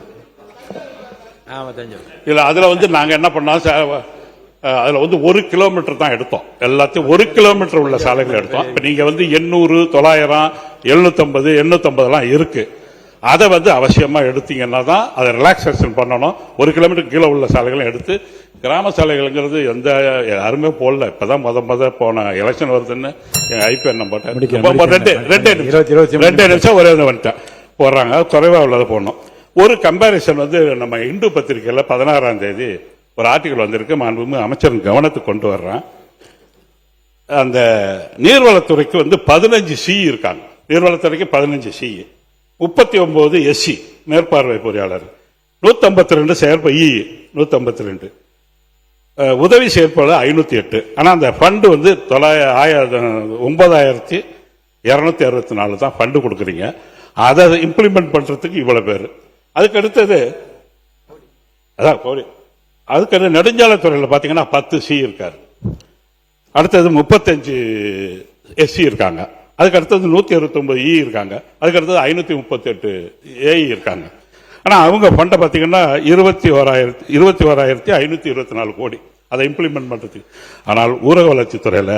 S2: இல்ல அதுல வந்து நாங்க என்ன பண்ணோம், அதுல வந்து 1 கிலோமீட்டர் தான் எடுத்தோம். எல்லாத்தையும் 1 கிலோமீட்டர் உள்ள சாலைகள் எடுத்தோம். இப்ப நீங்க வந்து 800, 900, 750 எல்லாம் இருக்கு. அதை வந்து அவசியமா எடுத்தீங்கன்னா தான் அதை ரிலாக்ஸேஷன் பண்ணணும். 1 கிலோமீட்டர் கீழே உள்ள சாலைகளை எடுத்து, கிராம சாலைகள்ங்கிறது எந்த யாருமே போடல. இப்பதான் முத போன எலெக்ஷன் வருதுன்னு ஐபிஎன் போட்டேன். 2 நிமிஷம் ஒரே வந்துட்டேன் போடுறாங்க. குறைவா உள்ளதை போடணும். ஒரு கம்பாரிசன் வந்து நம்ம இந்து பத்திரிகையில 16ஆம் தேதி ஒரு ஆர்டிகல் வந்திருக்கு. மாண்புமிகு அமைச்சர் கவனத்துக்கு கொண்டு வர்றேன். அந்த நீர்வளத்துறைக்கு வந்து 15 சி இருக்காங்க. நீர்வளத்துறைக்கு 15 சி, 39 எஸ்சி மேற்பார்வை பொறியாளர், 152 செயற்ப இ 152, உதவி செயற்பாளர் 508. ஆனா அந்த ஃபண்டு வந்து 9264 தான் ஃபண்டு கொடுக்குறீங்க. அதை இம்ப்ளிமெண்ட் பண்றதுக்கு இவ்வளவு பேர். அதுக்கு அடுத்தது அதுக்கு நெடுஞ்சாலைத்துறையில் பாத்தீங்கன்னா 10 சி இருக்காரு. அடுத்தது 35 எஸ்சி இருக்காங்க. அதுக்கு அடுத்தது 169 இ இருக்காங்க. அதுக்கு அடுத்தது 538 ஏஇ இருக்காங்க. ஆனா அவங்க ஃபண்டை பாத்தீங்கன்னா 21,524 கோடி அதை இம்ப்ளிமெண்ட் பண்றதுக்கு. ஆனால் ஊரக வளர்ச்சித்துறையில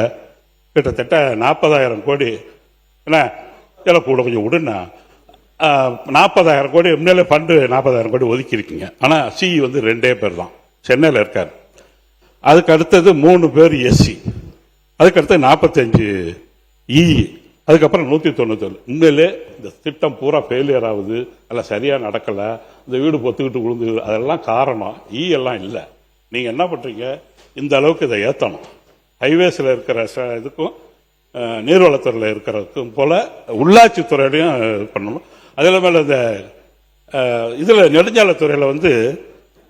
S2: கிட்டத்தட்ட 40,000 கோடி, என்ன கூட கொஞ்சம் விடுனா 40,000 கோடி முன்னாலே ஃபண்டு 40,000 கோடி ஒதுக்கி இருக்கீங்க. ஆனா சி வந்து 2 பேர் தான், சென்னையில் இருக்காரு. அதுக்கு அடுத்தது 3 பேர் எஸ்சி, அதுக்கு அடுத்தது 45 இ, அதுக்கப்புறம் 197. உண்மையிலே இந்த திட்டம் பூரா ஃபெயிலியர் ஆகுது, அல்ல சரியா நடக்கல, இந்த வீடு பொத்துக்கிட்டு விழுந்து, அதெல்லாம் காரணம் இ எல்லாம் இல்லை. நீங்க என்ன பண்றீங்க, இந்த அளவுக்கு இதை ஏற்றணும். ஹைவேஸ்ல இருக்கிற இதுக்கும் நீர்வளத்துறையில் இருக்கிறதுக்கும் போல உள்ளாட்சித்துறையிலையும் பண்ணணும். அதில் மேல இந்த இதுல நெடுஞ்சாலைத்துறையில வந்து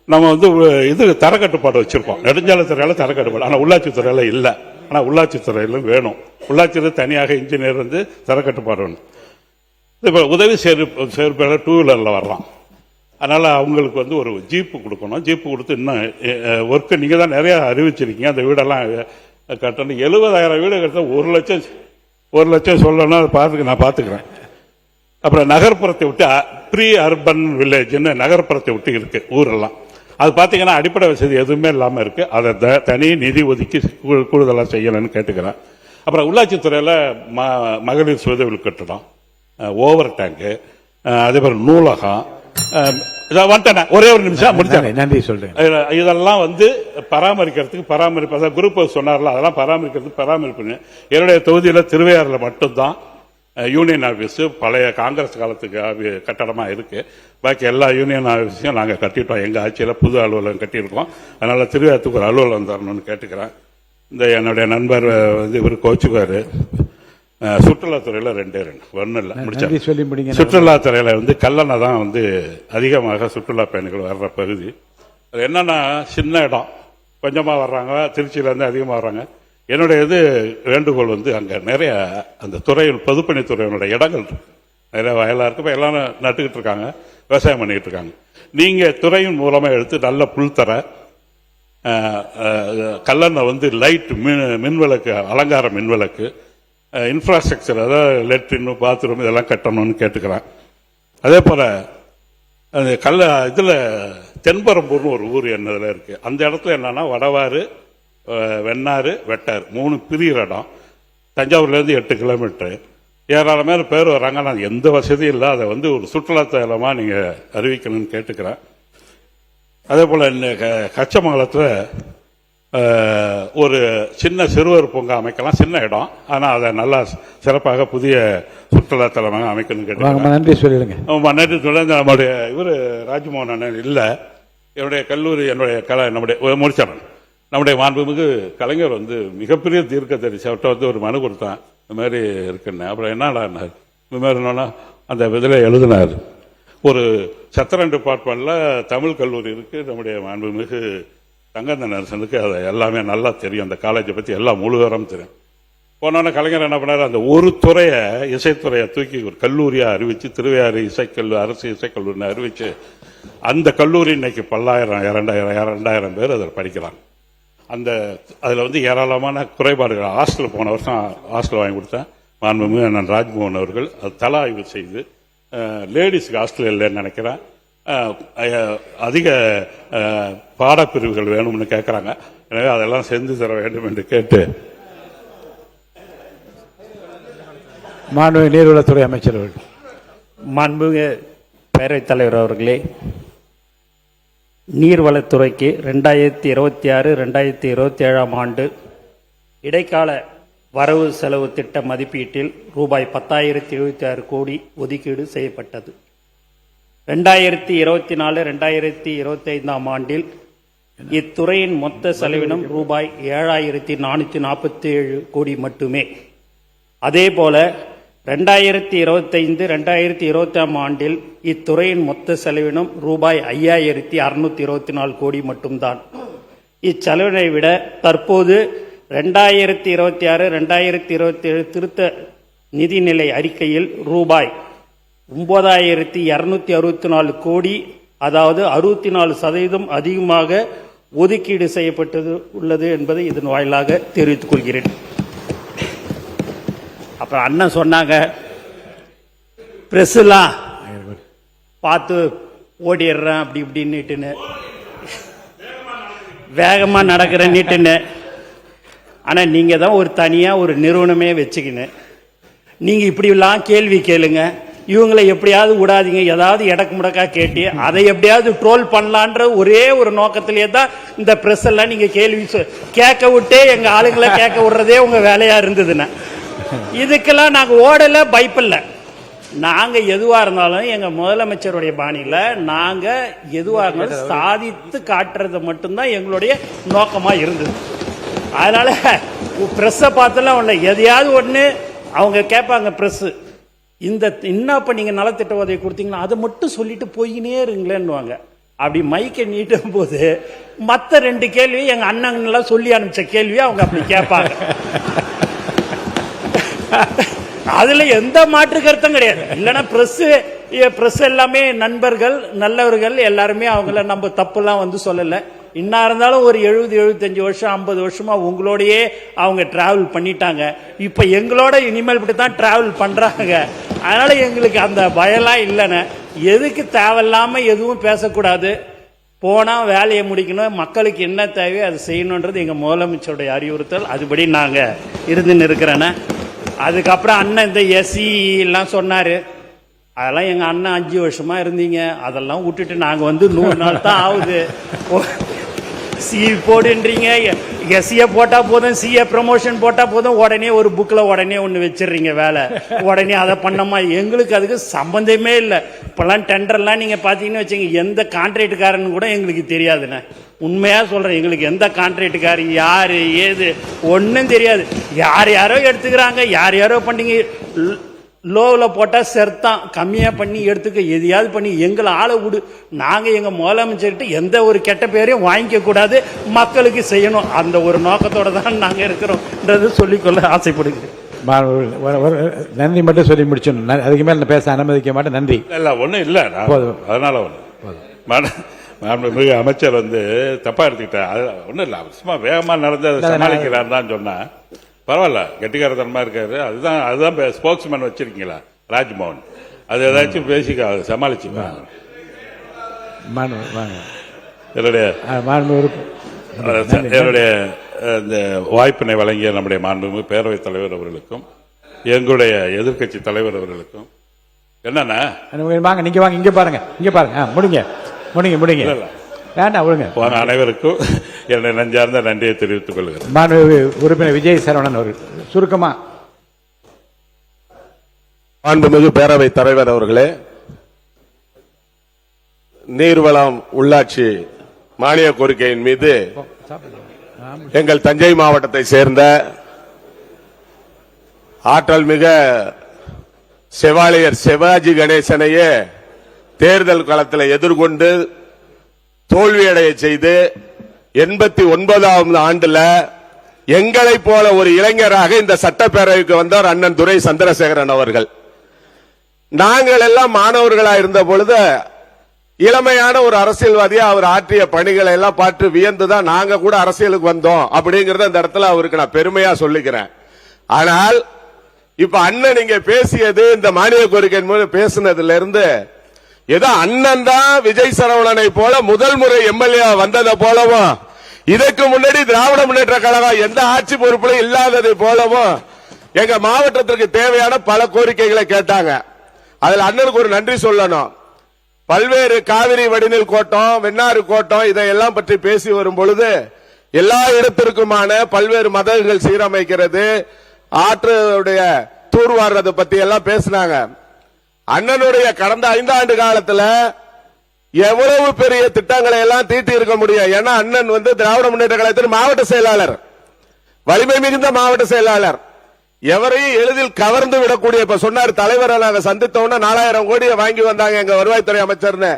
S2: நம்ம வந்து இது தரக்கட்டுப்பாடு வச்சிருக்கோம். நெடுஞ்சாலைத்துறையில தரக்கட்டுப்பாடு, ஆனா உள்ளாட்சித்துறையில இல்லை. ஆனா உள்ளாட்சித்துறையிலும் வேணும். உள்ளாட்சியில தனியாக இன்ஜினியர் வந்து தரக்கட்டுப்பாடு வேணும். இப்ப உதவி செயற்பாளர் 2 வீலர்ல வரலாம். அதனால அவங்களுக்கு வந்து ஒரு ஜீப்பு கொடுக்கணும். ஜீப்பு கொடுத்து இன்னும் ஒர்க்கு நீங்க தான் நிறைய அறிவிச்சிருக்கீங்க. அந்த வீடெல்லாம் கட்டணும். 70,000 வீடு கட்ட 1 லட்சம் சொல்லணும். அதை நான் பாத்துக்கிறேன். அப்புறம் நகர்ப்புறத்தை விட்டு ப்ரீ அர்பன் வில்லேஜ்னு நகர்ப்புறத்தை விட்டு இருக்கு ஊரெல்லாம். அது பாத்தீங்கன்னா அடிப்படை வசதி எதுவுமே இல்லாம இருக்கு. அதை தனி நிதி ஒதுக்கி கூடுதலா செய்யணும்னு கேட்டுக்கிறேன். அப்புறம் உள்ளாட்சித்துறையில மகளிர் சுயதொழில் கட்டடம், ஓவர் டேங்கு, அதே போல நூலகம், ஒரே ஒரு நிமிஷம் முடிச்சேன். நன்றி சொல்றேன். இதெல்லாம் வந்து பராமரிப்பு குரூப் சொன்னார்ல, அதெல்லாம் பராமரிப்பு. என்னுடைய தொகுதியில திருவையாறுல மட்டும்தான் யூனியன் ஆபீஸ் பழைய காங்கிரஸ் காலத்துக்கு கட்டடமா இருக்கு. பாக்கி எல்லா யூனியன் ஆபீஸையும் நாங்க கட்டிட்டோம். எங்க ஆட்சியில புது அலுவலகம் கட்டியிருக்கோம். அதனால திருவையாத்துக்கு ஒரு அலுவலகம் தரணும்னு கேட்டுக்கிறேன். இந்த என்னுடைய நண்பர் வந்து இவர் கோச்சுக்காரு. சுற்றுலாத்துறையில 2 ஒன்னும் இல்ல முடிச்சா. சுற்றுலாத்துறையில வந்து கல்லணை தான் வந்து அதிகமாக சுற்றுலா பயணிகள் வர்ற பகுதி. அது என்னன்னா சின்ன இடம், கொஞ்சமா வர்றாங்க. திருச்சியில இருந்து அதிகமா வர்றாங்க. என்னுடைய வேண்டுகோள் வந்து அங்க நிறைய அந்த துறையில் பொதுப்பணித்துறையினுடைய இடங்கள் இருக்கு, நிறைய வயலா இருக்கு. இப்ப எல்லாரும் நட்டுக்கிட்டு இருக்காங்க, விவசாயம் பண்ணிக்கிட்டு இருக்காங்க. நீங்க துறையின் மூலமா எடுத்து நல்ல புல்தர கல்லணை வந்து லைட் மின்விளக்கு, அலங்கார மின்விளக்கு, இன்ஃப்ராஸ்ட்ரக்சர், அதாவது லெட்ரின், பாத்ரூம் இதெல்லாம் கட்டணும்னு கேட்டுக்கிறேன். அதே போல இதுல தென்பரம்பூர்னு ஒரு ஊர் என்னதுல இருக்கு. அந்த இடத்துல என்னன்னா வடவாறு, வெண்ணாறு, வெட்டாறு 3 பிரிகிற இடம். தஞ்சாவூர்ல இருந்து 8 கிலோமீட்டர். ஏராளமான பேர் வர்றாங்க. நான் எந்த வசதியும் இல்லை. அதை வந்து ஒரு சுற்றுலாத்தலமா நீங்க அறிவிக்கணும்னு கேட்டுக்கிறேன். அதே போல கச்சமங்கலத்துல ஒரு சின்ன சிறுவர் பூங்கா அமைக்கலாம். சின்ன இடம், ஆனா அதை நல்லா சிறப்பாக புதிய சுற்றுலாத்தலமாக அமைக்கணும்னு கேட்டுக்கிறேன். நன்றி சொல்லிடுங்க. நன்றி சொல்ல. நம்முடைய இவரு ராஜ்மோகன் அண்ணன் இல்ல, என்னுடைய கல்லூரி, நம்முடைய முடிச்சாரன், நம்முடைய மாண்புமிகு கலைஞர் வந்து மிகப்பெரிய தீர்க்க தரிசி. அவர்கிட்ட வந்து ஒரு மனு கொடுத்தான், இந்த மாதிரி இருக்குன்னு. அப்புறம் என்னடா இந்த மாதிரி அந்த இதில் எழுதினார். ஒரு சத்திரன் டிபார்ட்மெண்ட்ல தமிழ் கல்லூரி இருக்கு. நம்முடைய மாண்புமிகு தங்கந்த நரசனுக்கு அதை எல்லாமே நல்லா தெரியும். அந்த காலேஜை பத்தி எல்லாம் முழு விவரம் தெரியும். போனோன்னா கலைஞர் என்ன பண்ணாரு, அந்த ஒரு துறையை, இசைத்துறையை தூக்கி ஒரு கல்லூரியா அறிவிச்சு, திருவையாறு இசைக்கல்லூரி, அரசு இசைக்கல்லூரின்னு அறிவிச்சு, அந்த கல்லூரி இன்னைக்கு 10,000 பேர் அதில் படிக்கிறாங்க. அதுல வந்து ஏராளமான குறைபாடுகள். ஹாஸ்டல் போன வருஷம் ஹாஸ்டல் வாங்கி கொடுத்தேன். மாண்புமிகு அண்ணன் ராஜ்மோகன் அவர்கள் அது தல ஆய்வு செய்து, லேடிஸ்க்கு ஹாஸ்டல் இல்லைன்னு நினைக்கிறேன், அதிக பாடப்பிரிவுகள் வேணும்னு கேட்கிறாங்க. எனவே அதெல்லாம் செஞ்சு தர வேண்டும் என்று கேட்டு
S1: மாண்புமிகு நீர்வளத்துறை அமைச்சர் அவர்கள்.
S5: மாண்புமிகு பேரவைத் தலைவர் அவர்களே, நீர்வளத்துறைக்கு 2026-2027 ஆண்டு இடைக்கால வரவு செலவு திட்ட மதிப்பீட்டில் ரூபாய் 10,076 கோடி ஒதுக்கீடு செய்யப்பட்டது. 2024-2025 ஆண்டில் இத்துறையின் மொத்த செலவினம் ரூபாய் 7,447 கோடி மட்டுமே. அதேபோல 2025-2026 ஆண்டில் இத்துறையின் மொத்த செலவினம் ரூபாய் 5,624 கோடி மட்டும்தான். இச்செலவினை விட தற்போது 2026-2027 திருத்த நிதிநிலை அறிக்கையில் ரூபாய் 9,264 கோடி, அதாவது 64% அதிகமாக ஒதுக்கீடு செய்யப்பட்டது உள்ளது என்பதை இதன் வாயிலாக தெரிவித்துக் கொள்கிறேன். அப்புறம் அண்ணன் சொன்னாங்க, பிரஸ்லாம் பார்த்து ஓடிடுறேன் அப்படி இப்படின்னுட்டுன்னு, வேகமா நடக்கிறேன்னுட்டுன்னு. ஆனா நீங்க தான் ஒரு தனியா ஒரு நிறுவனமே வச்சுக்கின்னு நீங்க இப்படிலாம் கேள்வி கேளுங்க, இவங்களை எப்படியாவது விடாதீங்க, ஏதாவது இடக்கு முடக்கா கேட்டு அதை எப்படியாவது ட்ரோல் பண்ணலான்ற ஒரே ஒரு நோக்கத்திலேயே தான் இந்த பிரஸ் எல்லாம் நீங்க கேள்வி கேட்க விட்டே எங்க ஆளுங்களை கேட்க விடுறதே உங்க வேலையா இருந்ததுன்னா, இதுக்கெல்லாம் நாங்க ஓடல, பயப்படல. நாங்க எதுவா இருந்தாலும் எங்க முதலமைச்சருடைய பாணியில நாங்க எதுவா இருந்தாலும் சாதித்து காட்டுறது மட்டும்தான் எங்களுடைய நோக்கமா இருந்தது. அதனால பிரஸ்ஸை பார்த்தெல்லாம் ஒண்ணு, எதையாவது ஒண்ணு அவங்க கேட்பாங்க பிரஸ், இந்த என்னப்ப நீங்க நலத்திட்ட உதவி கொடுத்தீங்கன்னா அதை மட்டும் சொல்லிட்டு போயினே இருங்களேன்னுவாங்க. அப்படி மைக்கை நீட்டும் போது மற்ற 2 கேள்வி எங்க அண்ணங்கெல்லாம் சொல்லி அனுப்பிச்ச கேள்வி அவங்க அப்படி கேட்பாங்க. அதுல எந்த மாற்று கருத்தும் கிடையாது. இல்லைன்னா பிரஸ் எல்லாமே நண்பர்கள், நல்லவர்கள், எல்லாருமே அவங்கள நம்ம தப்புலாம் வந்து சொல்லல. இன்னா இருந்தாலும் ஒரு 70-75 வருஷம் 50 வருஷமா உங்களோடயே அவங்க டிராவல் பண்ணிட்டாங்க. இப்ப எங்களோட இனிமேல் இப்படி தான் டிராவல் பண்றாங்க. அதனால எங்களுக்கு அந்த பயம்லாம் இல்லைன்னு. எதுக்கு தேவையில்லாம எதுவும் பேசக்கூடாது, போனா வேலையை முடிக்கணும், மக்களுக்கு என்ன தேவையோ அதை செய்யணுன்றது எங்க முதலமைச்சருடைய அறிவுறுத்தல். அதுபடி நாங்க இருந்துன்னு இருக்கிறேன்னு. அதுக்கப்புறம் அண்ணன் இந்த எஸ்சி எல்லாம் சொன்னாரு, அதெல்லாம் எங்க அண்ணன் 5 வருஷமா இருந்தீங்க, அதெல்லாம் விட்டுட்டு நாங்க வந்து 100 நாள் தான் ஆகுது. சி போடுன்றீங்க, எஸ்சிய போட்டா போதும், சிஏ ப்ரமோஷன் போட்டா போதும், உடனே ஒரு புக்ல உடனே ஒண்ணு வச்சிடுறீங்க வேலை, உடனே அதை பண்ணமா. எங்களுக்கு அதுக்கு சம்பந்தமே இல்லை. இப்பெல்லாம் டெண்டர்லாம் நீங்க பாத்தீங்கன்னு வச்சுங்க, எந்த கான்ட்ராக்டுக்காரன்னு கூட எங்களுக்கு தெரியாதுண்ணே. உண்மையா சொல்றேன், எங்களுக்கு எந்த கான்ட்ராக்டுக்காரு யாரு ஏது ஒன்னும் தெரியாது. யார் யாரோ எடுத்துக்கிறாங்க, யார் யாரோ பண்ணீங்க. லோவில் போட்டால் செர்த்தான், கம்மியாக பண்ணி எடுத்துக்க, எதையாவது பண்ணி எங்களை ஆளை விடு. நாங்கள் எங்கள் முதலமைச்சர்கிட்ட எந்த ஒரு கெட்ட பேரையும் வாங்கிக்க கூடாது, மக்களுக்கு செய்யணும். அந்த ஒரு நோக்கத்தோடு தான் நாங்கள் இருக்கிறோம்ன்றது சொல்லிக்கொள்ள ஆசைப்படுகிறேன்.
S1: நன்றி மட்டும் சொல்லி முடிச்சோம், அதுக்கு மேலே பேச அனுமதிக்க மாட்டேன். நன்றி.
S2: இல்ல ஒன்றும் இல்லை, அதனால மாண்புமிகு அமைச்சர் வந்து தப்பா எடுத்துக்கிட்டேன். அது ஒன்றும் இல்லை, சும்மா வேகமாக நடந்ததை சமாளிக்கிறான்னு தான் சொன்னேன். பரவாயில்ல, கெட்டிக்காரத்தனமா இருக்காரு. அதுதான் ஸ்போக்ஸ்மேன் வச்சிருக்கீங்களா ராஜ்மோகன், அது ஏதாச்சும் பேசிக்க சமாளிச்சுங்க. என்னுடைய இந்த வாய்ப்பினை வழங்கிய நம்முடைய மாண்புமிகு பேரவைத் தலைவர் அவர்களுக்கும் எங்களுடைய எதிர்க்கட்சி தலைவர் அவர்களுக்கும் என்னன்னா,
S1: வாங்க நீங்க வாங்க, இங்க பாருங்க, இங்க பாருங்க, முடிங்க வேண்டாம் ஒழுங்க.
S2: அனைவருக்கும் என்னுடைய நெஞ்சார்ந்த நன்றியை தெரிவித்துக் கொள்கிறேன்.
S1: மாண்புமிகு உறுப்பினர் விஜய் சரவணன் அவர்கள் சுருக்கமா.
S12: மாண்புமிகு பேரவைத் தலைவர் அவர்களே, நீர்வளம் உள்ளாட்சி மானிய கோரிக்கையின் மீது எங்கள் தஞ்சை மாவட்டத்தை சேர்ந்த ஆற்றல் மிக செவாலியர் சிவாஜி கணேசனையே தேர்தல் களத்தில் எதிர்கொண்டு தோல்வியடைய செய்து 89வது ஆண்டுல எங்களை போல ஒரு இளைஞராக இந்த சட்டப்பேரவைக்கு வந்தார் அண்ணன் துரை சந்திரசேகரன் அவர்கள். நாங்கள் எல்லாம் மாணவர்களா இருந்த பொழுது இளமையான ஒரு அரசியல்வாதியா அவர் ஆற்றிய பணிகளை எல்லாம் பார்த்து வியந்துதான் நாங்க கூட அரசியலுக்கு வந்தோம் அப்படிங்கறத இந்த இடத்துல அவருக்கு நான் பெருமையா சொல்லிக்கிறேன். ஆனால் இப்ப அண்ணன் நீங்க பேசியது, இந்த மானிய கோரிக்கை பேசினதுல இருந்து ஏதோ அண்ணன் தான் விஜய் சரவணனை போல முதல் முறை எம்எல்ஏ வந்ததை போலவும், இதற்கு முன்னாடி திராவிட முன்னேற்ற கழகம் எந்த ஆட்சி பொறுப்புல இல்லாததை போலவும் எங்க மாவட்டத்திற்கு தேவையான பல கோரிக்கைகளை கேட்டாங்க. அதுல அண்ணனுக்கு ஒரு நன்றி சொல்லணும். பல்வேறு காவிரி வடிநில் கோட்டம், வெண்ணாறு கோட்டம் இதையெல்லாம் பற்றி பேசி வரும் பொழுது எல்லா இடத்திற்குமான பல்வேறு மதங்கள் சீரமைக்கிறது, ஆற்றுடைய தூர்வாடுறது பத்தி எல்லாம் பேசினாங்க. அண்ணனுடைய கடந்த 5 ஆண்டு காலத்துல எவ்வளவு பெரிய திட்டங்களை எல்லாம் தீட்டி இருக்க முடியும். ஏன்னா அண்ணன் திராவிட முன்னேற்ற கழகத்தின் மாவட்ட செயலாளர், வலிமை மிகுந்த மாவட்ட செயலாளர், எவரையும் எளிதில் கவர்ந்து விடக்கூடிய. இப்ப சொன்னார் தலைவரை நாங்க சந்தித்தோம்னா 4000 கோடியை வாங்கி வந்தாங்க எங்க வருவாய்த்துறை அமைச்சர்னு.